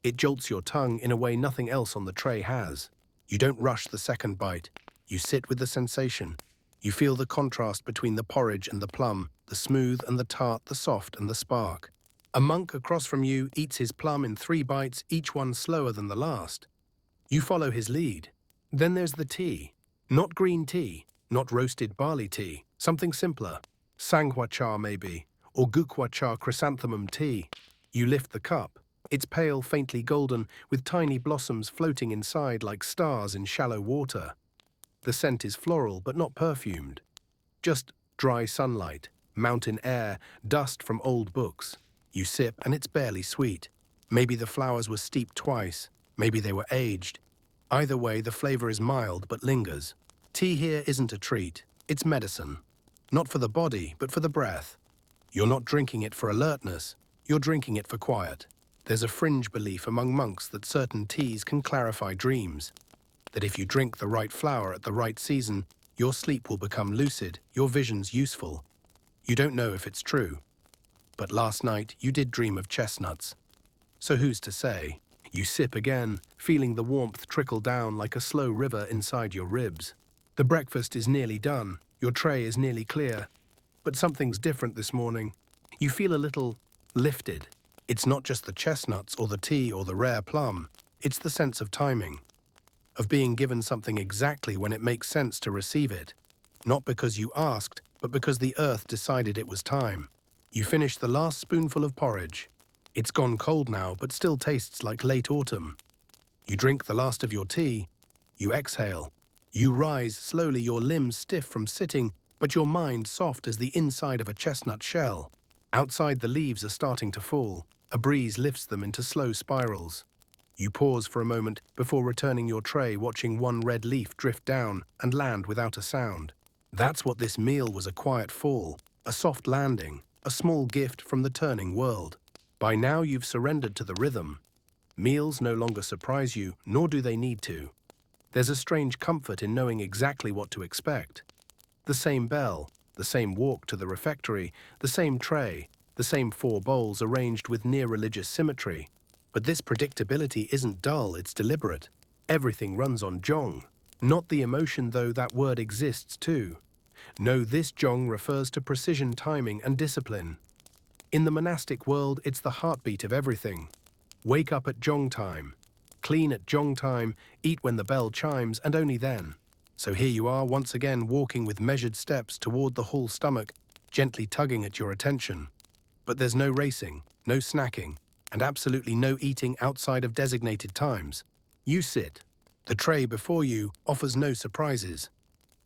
It jolts your tongue in a way nothing else on the tray has. You don't rush the second bite. You sit with the sensation. You feel the contrast between the porridge and the plum, the smooth and the tart, the soft and the spark. A monk across from you eats his plum in 3 bites, each one slower than the last. You follow his lead. Then there's the tea. Not green tea, not roasted barley tea, something simpler. Sanghwa cha maybe, or gukwa cha chrysanthemum tea. You lift the cup. It's pale, faintly golden, with tiny blossoms floating inside like stars in shallow water. The scent is floral, but not perfumed. Just dry sunlight, mountain air, dust from old books. You sip, and it's barely sweet. Maybe the flowers were steeped twice. Maybe they were aged. Either way, the flavor is mild, but lingers. Tea here isn't a treat. It's medicine. Not for the body, but for the breath. You're not drinking it for alertness. You're drinking it for quiet. There's a fringe belief among monks that certain teas can clarify dreams, that if you drink the right flower at the right season, your sleep will become lucid, your visions useful. You don't know if it's true. But last night you did dream of chestnuts. So who's to say? You sip again, feeling the warmth trickle down like a slow river inside your ribs. The breakfast is nearly done, your tray is nearly clear. But something's different this morning. You feel a little lifted. It's not just the chestnuts or the tea or the rare plum. It's the sense of timing, of being given something exactly when it makes sense to receive it. Not because you asked, but because the earth decided it was time. You finish the last spoonful of porridge. It's gone cold now, but still tastes like late autumn. You drink the last of your tea. You exhale. You rise slowly, your limbs stiff from sitting, but your mind soft as the inside of a chestnut shell. Outside, the leaves are starting to fall. A breeze lifts them into slow spirals. You pause for a moment before returning your tray, watching one red leaf drift down and land without a sound. That's what this meal was, a quiet fall, a soft landing, a small gift from the turning world. By now you've surrendered to the rhythm. Meals no longer surprise you, nor do they need to. There's a strange comfort in knowing exactly what to expect. The same bell, the same walk to the refectory, the same tray, the same 4 bowls arranged with near-religious symmetry. But this predictability isn't dull, it's deliberate. Everything runs on jong. Not the emotion, though that word exists too. No, this jong refers to precision, timing, and discipline. In the monastic world, it's the heartbeat of everything. Wake up at jong time. Clean at jong time, eat when the bell chimes, and only then. So here you are once again walking with measured steps toward the whole stomach, gently tugging at your attention. But there's no racing, no snacking, and absolutely no eating outside of designated times. You sit. The tray before you offers no surprises.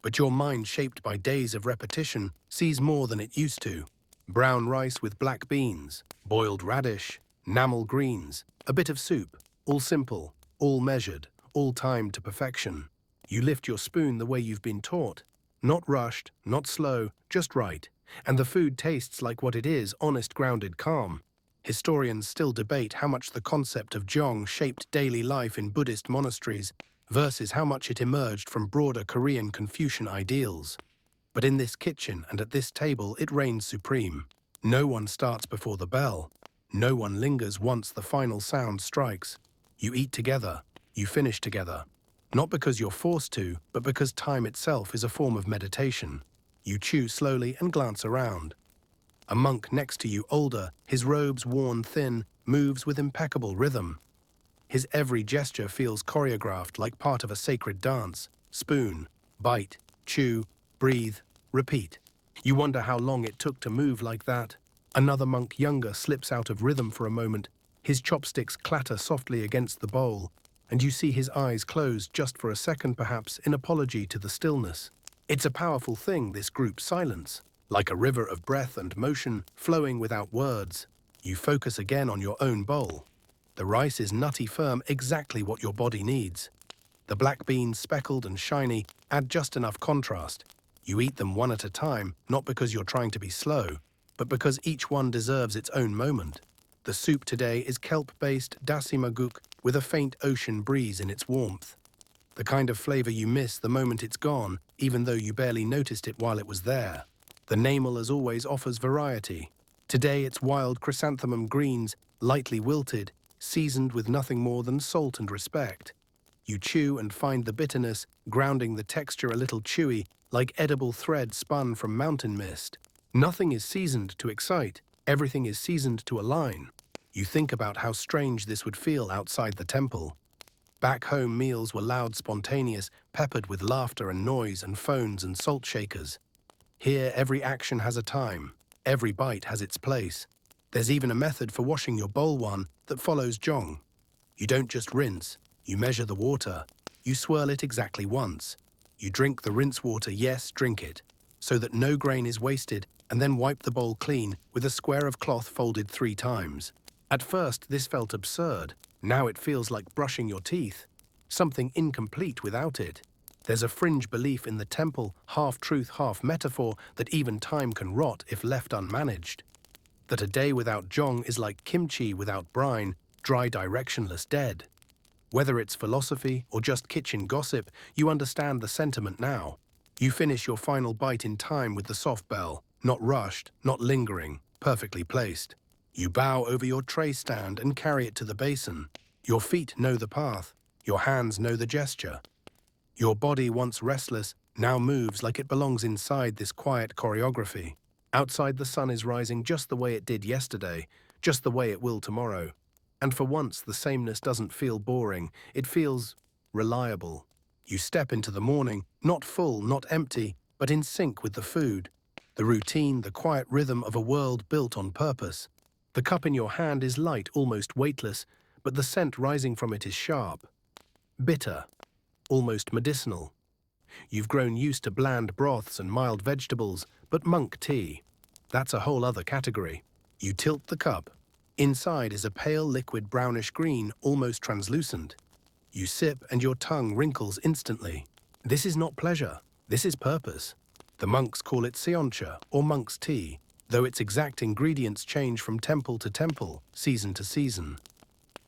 But your mind, shaped by days of repetition, sees more than it used to. Brown rice with black beans, boiled radish, enamel greens, a bit of soup, all simple, all measured, all timed to perfection. You lift your spoon the way you've been taught. Not rushed, not slow, just right. And the food tastes like what it is, honest, grounded calm. Historians still debate how much the concept of jong shaped daily life in Buddhist monasteries versus how much it emerged from broader Korean Confucian ideals. But in this kitchen and at this table, it reigns supreme. No one starts before the bell. No one lingers once the final sound strikes. You eat together. You finish together. Not because you're forced to, but because time itself is a form of meditation. You chew slowly and glance around. A monk next to you, older, his robes worn thin, moves with impeccable rhythm. His every gesture feels choreographed like part of a sacred dance. Spoon, bite, chew, breathe, repeat. You wonder how long it took to move like that. Another monk, younger, slips out of rhythm for a moment. His chopsticks clatter softly against the bowl, and you see his eyes close just for a second, perhaps in apology to the stillness. It's a powerful thing, this group silence, like a river of breath and motion flowing without words. You focus again on your own bowl. The rice is nutty firm, exactly what your body needs. The black beans, speckled and shiny, add just enough contrast. You eat them one at a time, not because you're trying to be slow, but because each one deserves its own moment. The soup today is kelp-based dasimaguk with a faint ocean breeze in its warmth. The kind of flavor you miss the moment it's gone, even though you barely noticed it while it was there. The namal, as always, offers variety. Today it's wild chrysanthemum greens, lightly wilted, seasoned with nothing more than salt and respect. You chew and find the bitterness, grounding the texture a little chewy, like edible thread spun from mountain mist. Nothing is seasoned to excite, everything is seasoned to align. You think about how strange this would feel outside the temple. Back home, meals were loud, spontaneous, peppered with laughter and noise and phones and salt shakers. Here, every action has a time. Every bite has its place. There's even a method for washing your bowl, one that follows jong. You don't just rinse. You measure the water. You swirl it exactly once. You drink the rinse water, yes, drink it, so that no grain is wasted, and then wipe the bowl clean with a square of cloth folded 3 times. At first, this felt absurd. Now it feels like brushing your teeth. Something incomplete without it. There's a fringe belief in the temple, half truth, half metaphor, that even time can rot if left unmanaged. That a day without jong is like kimchi without brine, dry, directionless, dead. Whether it's philosophy or just kitchen gossip, you understand the sentiment now. You finish your final bite in time with the soft bell, not rushed, not lingering, perfectly placed. You bow over your tray stand and carry it to the basin. Your feet know the path. Your hands know the gesture. Your body, once restless, now moves like it belongs inside this quiet choreography. Outside, the sun is rising just the way it did yesterday, just the way it will tomorrow. And for once, the sameness doesn't feel boring. It feels reliable. You step into the morning, not full, not empty, but in sync with the food. The routine, the quiet rhythm of a world built on purpose. The cup in your hand is light, almost weightless, but the scent rising from it is sharp. Bitter, almost medicinal. You've grown used to bland broths and mild vegetables, but monk tea, that's a whole other category. You tilt the cup. Inside is a pale liquid brownish green, almost translucent. You sip and your tongue wrinkles instantly. This is not pleasure, this is purpose. The monks call it seoncha, or monk's tea, though its exact ingredients change from temple to temple, season to season.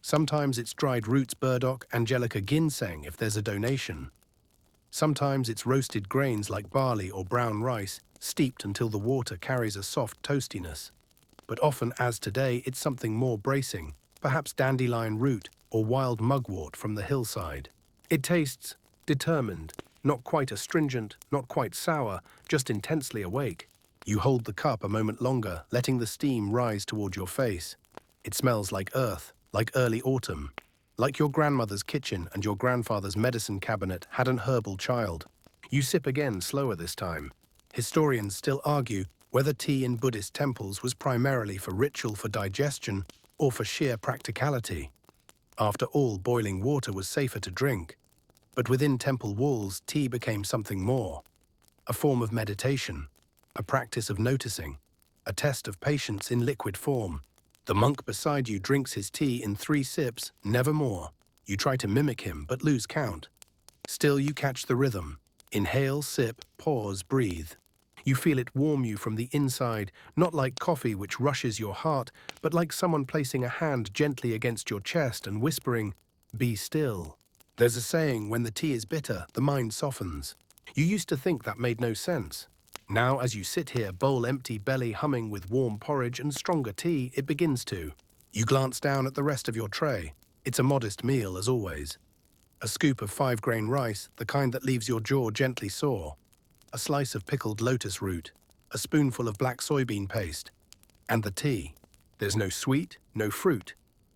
Sometimes it's dried roots, burdock, angelica, ginseng if there's a donation. Sometimes it's roasted grains like barley or brown rice, steeped until the water carries a soft toastiness. But often, as today, it's something more bracing, perhaps dandelion root or wild mugwort from the hillside. It tastes determined, not quite astringent, not quite sour, just intensely awake. You hold the cup a moment longer, letting the steam rise toward your face. It smells like earth, like early autumn, Like your grandmother's kitchen and your grandfather's medicine cabinet had an herbal child. You sip again, slower this time. Historians still argue whether tea in Buddhist temples was primarily for ritual for digestion or for sheer practicality. After all, boiling water was safer to drink. But within temple walls, tea became something more. A form of meditation, a practice of noticing, a test of patience in liquid form. The monk beside you drinks his tea in 3 sips, never more. You try to mimic him, but lose count. Still you catch the rhythm. Inhale, sip, pause, breathe. You feel it warm you from the inside, not like coffee which rushes your heart, but like someone placing a hand gently against your chest and whispering, "Be still." There's a saying, when the tea is bitter, the mind softens. You used to think that made no sense. Now, as you sit here, bowl empty, belly humming with warm porridge and stronger tea, it begins to. You glance down at the rest of your tray. It's a modest meal, as always. A scoop of 5-grain rice, the kind that leaves your jaw gently sore. A slice of pickled lotus root. A spoonful of black soybean paste. And the tea. There's no sweet, no fruit.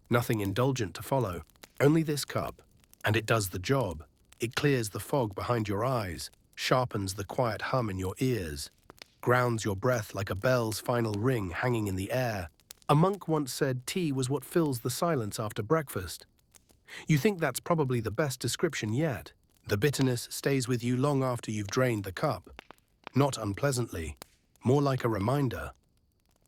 Nothing indulgent to follow. Only this cup. And it does the job. It clears the fog behind your eyes, sharpens the quiet hum in your ears, grounds your breath like a bell's final ring hanging in the air. A monk once said tea was what fills the silence after breakfast. You think that's probably the best description yet. The bitterness stays with you long after you've drained the cup. Not unpleasantly, more like a reminder.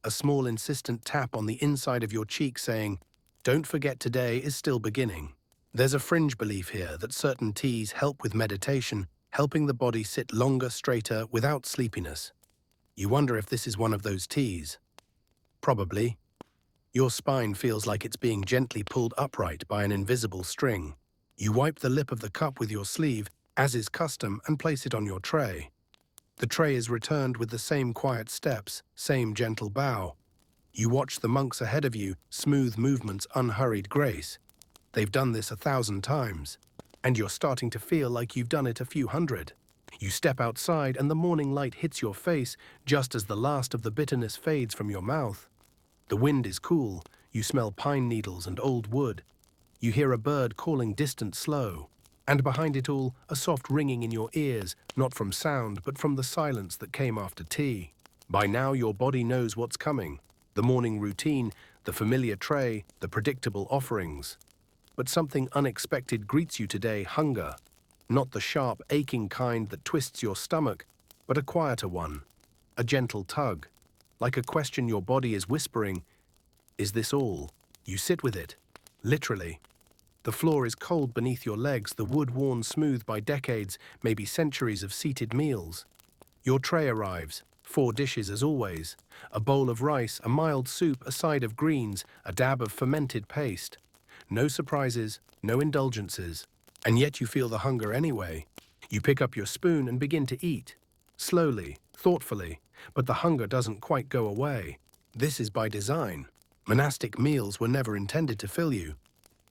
A small insistent tap on the inside of your cheek saying, "Don't forget today is still beginning." There's a fringe belief here that certain teas help with meditation, helping the body sit longer, straighter, without sleepiness. You wonder if this is one of those teas. Probably. Your spine feels like it's being gently pulled upright by an invisible string. You wipe the lip of the cup with your sleeve, as is custom, and place it on your tray. The tray is returned with the same quiet steps, same gentle bow. You watch the monks ahead of you, smooth movements, unhurried grace. They've done this 1,000 times, and you're starting to feel like you've done it a few hundred. You step outside and the morning light hits your face just as the last of the bitterness fades from your mouth. The wind is cool, you smell pine needles and old wood. You hear a bird calling distant slow, and behind it all, a soft ringing in your ears, not from sound but from the silence that came after tea. By now your body knows what's coming, the morning routine, the familiar tray, the predictable offerings. But something unexpected greets you today, hunger. Not the sharp, aching kind that twists your stomach, but a quieter one. A gentle tug. Like a question your body is whispering, "Is this all?" You sit with it. Literally. The floor is cold beneath your legs, the wood worn smooth by decades, maybe centuries of seated meals. Your tray arrives. 4 dishes as always. A bowl of rice, a mild soup, a side of greens, a dab of fermented paste. No surprises, no indulgences, and yet you feel the hunger anyway. You pick up your spoon and begin to eat. Slowly, thoughtfully, but the hunger doesn't quite go away. This is by design. Monastic meals were never intended to fill you.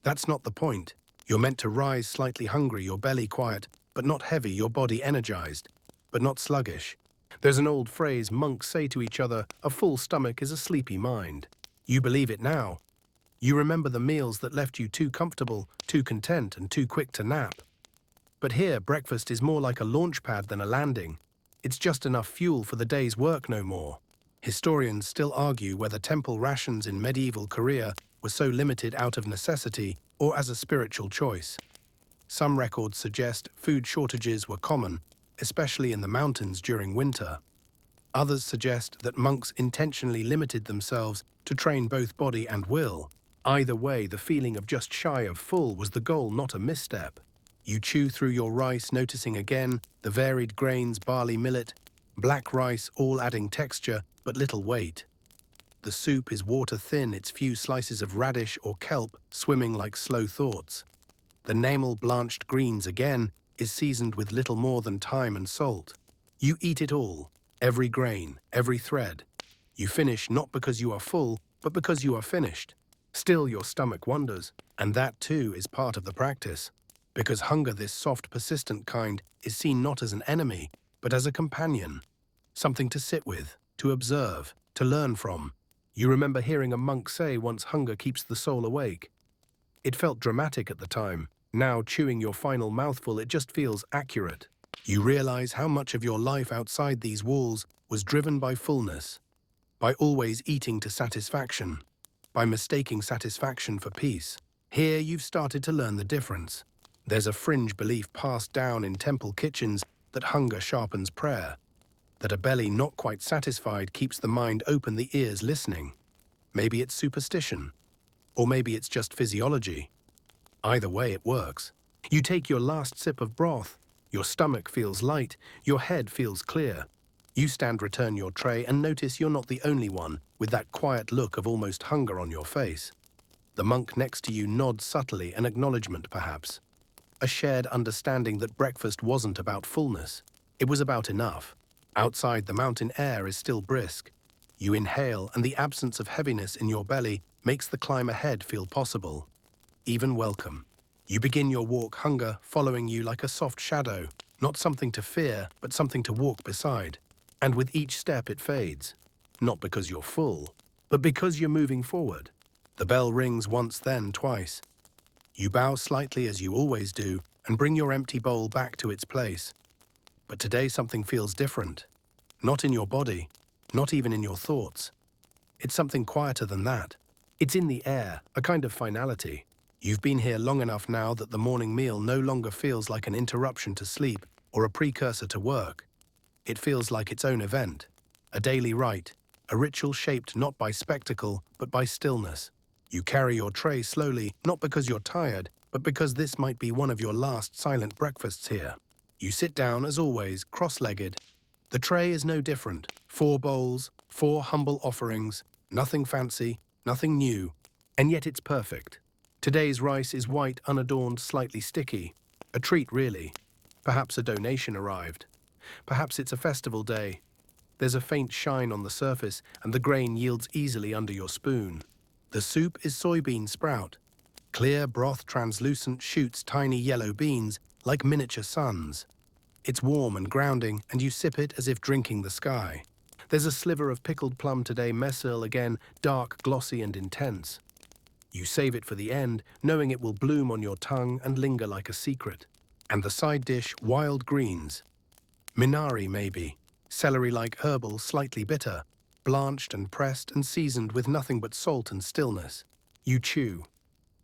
That's not the point. You're meant to rise slightly hungry, your belly quiet, but not heavy, your body energized, but not sluggish. There's an old phrase monks say to each other, "A full stomach is a sleepy mind." You believe it now. You remember the meals that left you too comfortable, too content, and too quick to nap. But here, breakfast is more like a launch pad than a landing. It's just enough fuel for the day's work, no more. Historians still argue whether temple rations in medieval Korea were so limited out of necessity or as a spiritual choice. Some records suggest food shortages were common, especially in the mountains during winter. Others suggest that monks intentionally limited themselves to train both body and will. Either way, the feeling of just shy of full was the goal, not a misstep. You chew through your rice, noticing again the varied grains, barley, millet, black rice, all adding texture but little weight. The soup is water-thin, its few slices of radish or kelp swimming like slow thoughts. The enamel-blanched greens again is seasoned with little more than thyme and salt. You eat it all, every grain, every thread. You finish not because you are full, but because you are finished. Still, your stomach wanders, and that too is part of the practice. Because hunger, this soft, persistent kind, is seen not as an enemy, but as a companion. Something to sit with, to observe, to learn from. You remember hearing a monk say once, hunger keeps the soul awake. It felt dramatic at the time. Now, chewing your final mouthful, it just feels accurate. You realize how much of your life outside these walls was driven by fullness, by always eating to satisfaction, by mistaking satisfaction for peace. Here you've started to learn the difference. There's a fringe belief passed down in temple kitchens that hunger sharpens prayer, that a belly not quite satisfied keeps the mind open, the ears listening. Maybe it's superstition, or maybe it's just physiology. Either way, it works. You take your last sip of broth, your stomach feels light, your head feels clear. You return your tray and notice you're not the only one with that quiet look of almost hunger on your face. The monk next to you nods subtly, an acknowledgement perhaps. A shared understanding that breakfast wasn't about fullness. It was about enough. Outside, the mountain air is still brisk. You inhale, and the absence of heaviness in your belly makes the climb ahead feel possible, even welcome. You begin your walk, hunger following you like a soft shadow, not something to fear, but something to walk beside. And with each step it fades, not because you're full, but because you're moving forward. The bell rings once, then twice. You bow slightly as you always do and bring your empty bowl back to its place. But today something feels different. Not in your body, not even in your thoughts. It's something quieter than that. It's in the air, a kind of finality. You've been here long enough now that the morning meal no longer feels like an interruption to sleep or a precursor to work. It feels like its own event, a daily rite, a ritual shaped not by spectacle, but by stillness. You carry your tray slowly, not because you're tired, but because this might be one of your last silent breakfasts here. You sit down, as always, cross-legged. The tray is no different. 4 bowls, 4 humble offerings, nothing fancy, nothing new, and yet it's perfect. Today's rice is white, unadorned, slightly sticky. A treat, really. Perhaps a donation arrived. Perhaps it's a festival day. There's a faint shine on the surface, and the grain yields easily under your spoon. The soup is soybean sprout. Clear broth, translucent, shoots tiny yellow beans like miniature suns. It's warm and grounding, and you sip it as if drinking the sky. There's a sliver of pickled plum today, messil again, dark, glossy, and intense. You save it for the end, knowing it will bloom on your tongue and linger like a secret. And the side dish, wild greens. Minari, maybe. Celery-like herbal, slightly bitter. Blanched and pressed and seasoned with nothing but salt and stillness. You chew.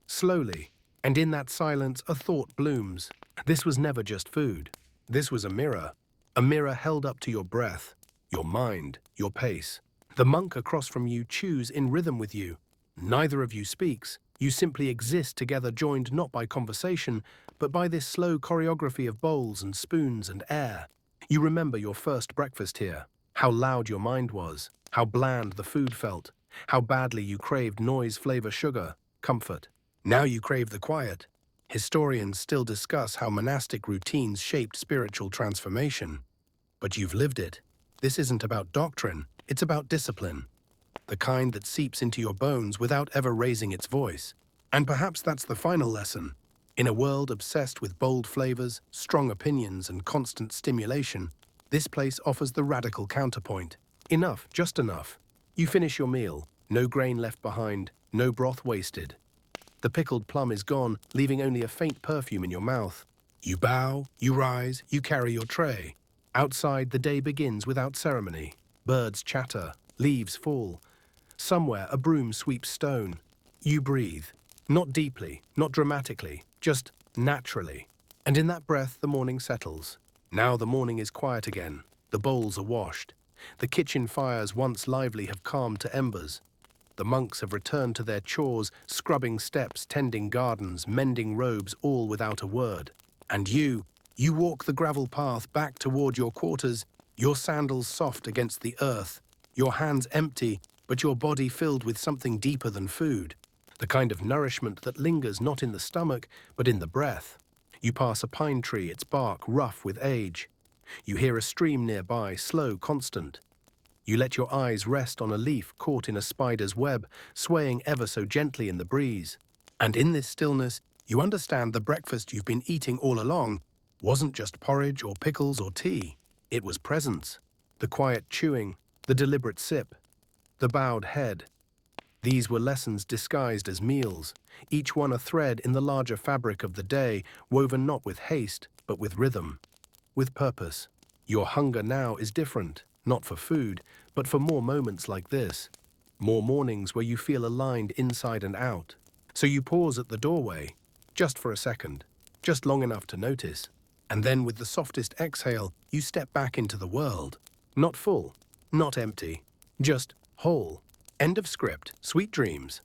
Slowly. And in that silence, a thought blooms. This was never just food. This was a mirror. A mirror held up to your breath, your mind, your pace. The monk across from you chews in rhythm with you. Neither of you speaks. You simply exist together, joined not by conversation, but by this slow choreography of bowls and spoons and air. You remember your first breakfast here, how loud your mind was, how bland the food felt, how badly you craved noise, flavor, sugar, comfort. Now you crave the quiet. Historians still discuss how monastic routines shaped spiritual transformation. But you've lived it. This isn't about doctrine, it's about discipline. The kind that seeps into your bones without ever raising its voice. And perhaps that's the final lesson. In a world obsessed with bold flavors, strong opinions, and constant stimulation, this place offers the radical counterpoint. Enough, just enough. You finish your meal, no grain left behind, no broth wasted. The pickled plum is gone, leaving only a faint perfume in your mouth. You bow, you rise, you carry your tray. Outside, the day begins without ceremony. Birds chatter, leaves fall. Somewhere, a broom sweeps stone. You breathe. Not deeply, not dramatically, just naturally. And in that breath, the morning settles. Now the morning is quiet again. The bowls are washed. The kitchen fires, once lively, have calmed to embers. The monks have returned to their chores, scrubbing steps, tending gardens, mending robes, all without a word. And you walk the gravel path back toward your quarters, your sandals soft against the earth, your hands empty, but your body filled with something deeper than food. The kind of nourishment that lingers not in the stomach, but in the breath. You pass a pine tree, its bark rough with age. You hear a stream nearby, slow, constant. You let your eyes rest on a leaf caught in a spider's web, swaying ever so gently in the breeze. And in this stillness, you understand the breakfast you've been eating all along wasn't just porridge or pickles or tea. It was presence. The quiet chewing, the deliberate sip, the bowed head. These were lessons disguised as meals, each one a thread in the larger fabric of the day, woven not with haste, but with rhythm, with purpose. Your hunger now is different, not for food, but for more moments like this. More mornings where you feel aligned inside and out. So you pause at the doorway, just for a second, just long enough to notice. And then with the softest exhale, you step back into the world. Not full, not empty, just whole. End of script. Sweet dreams.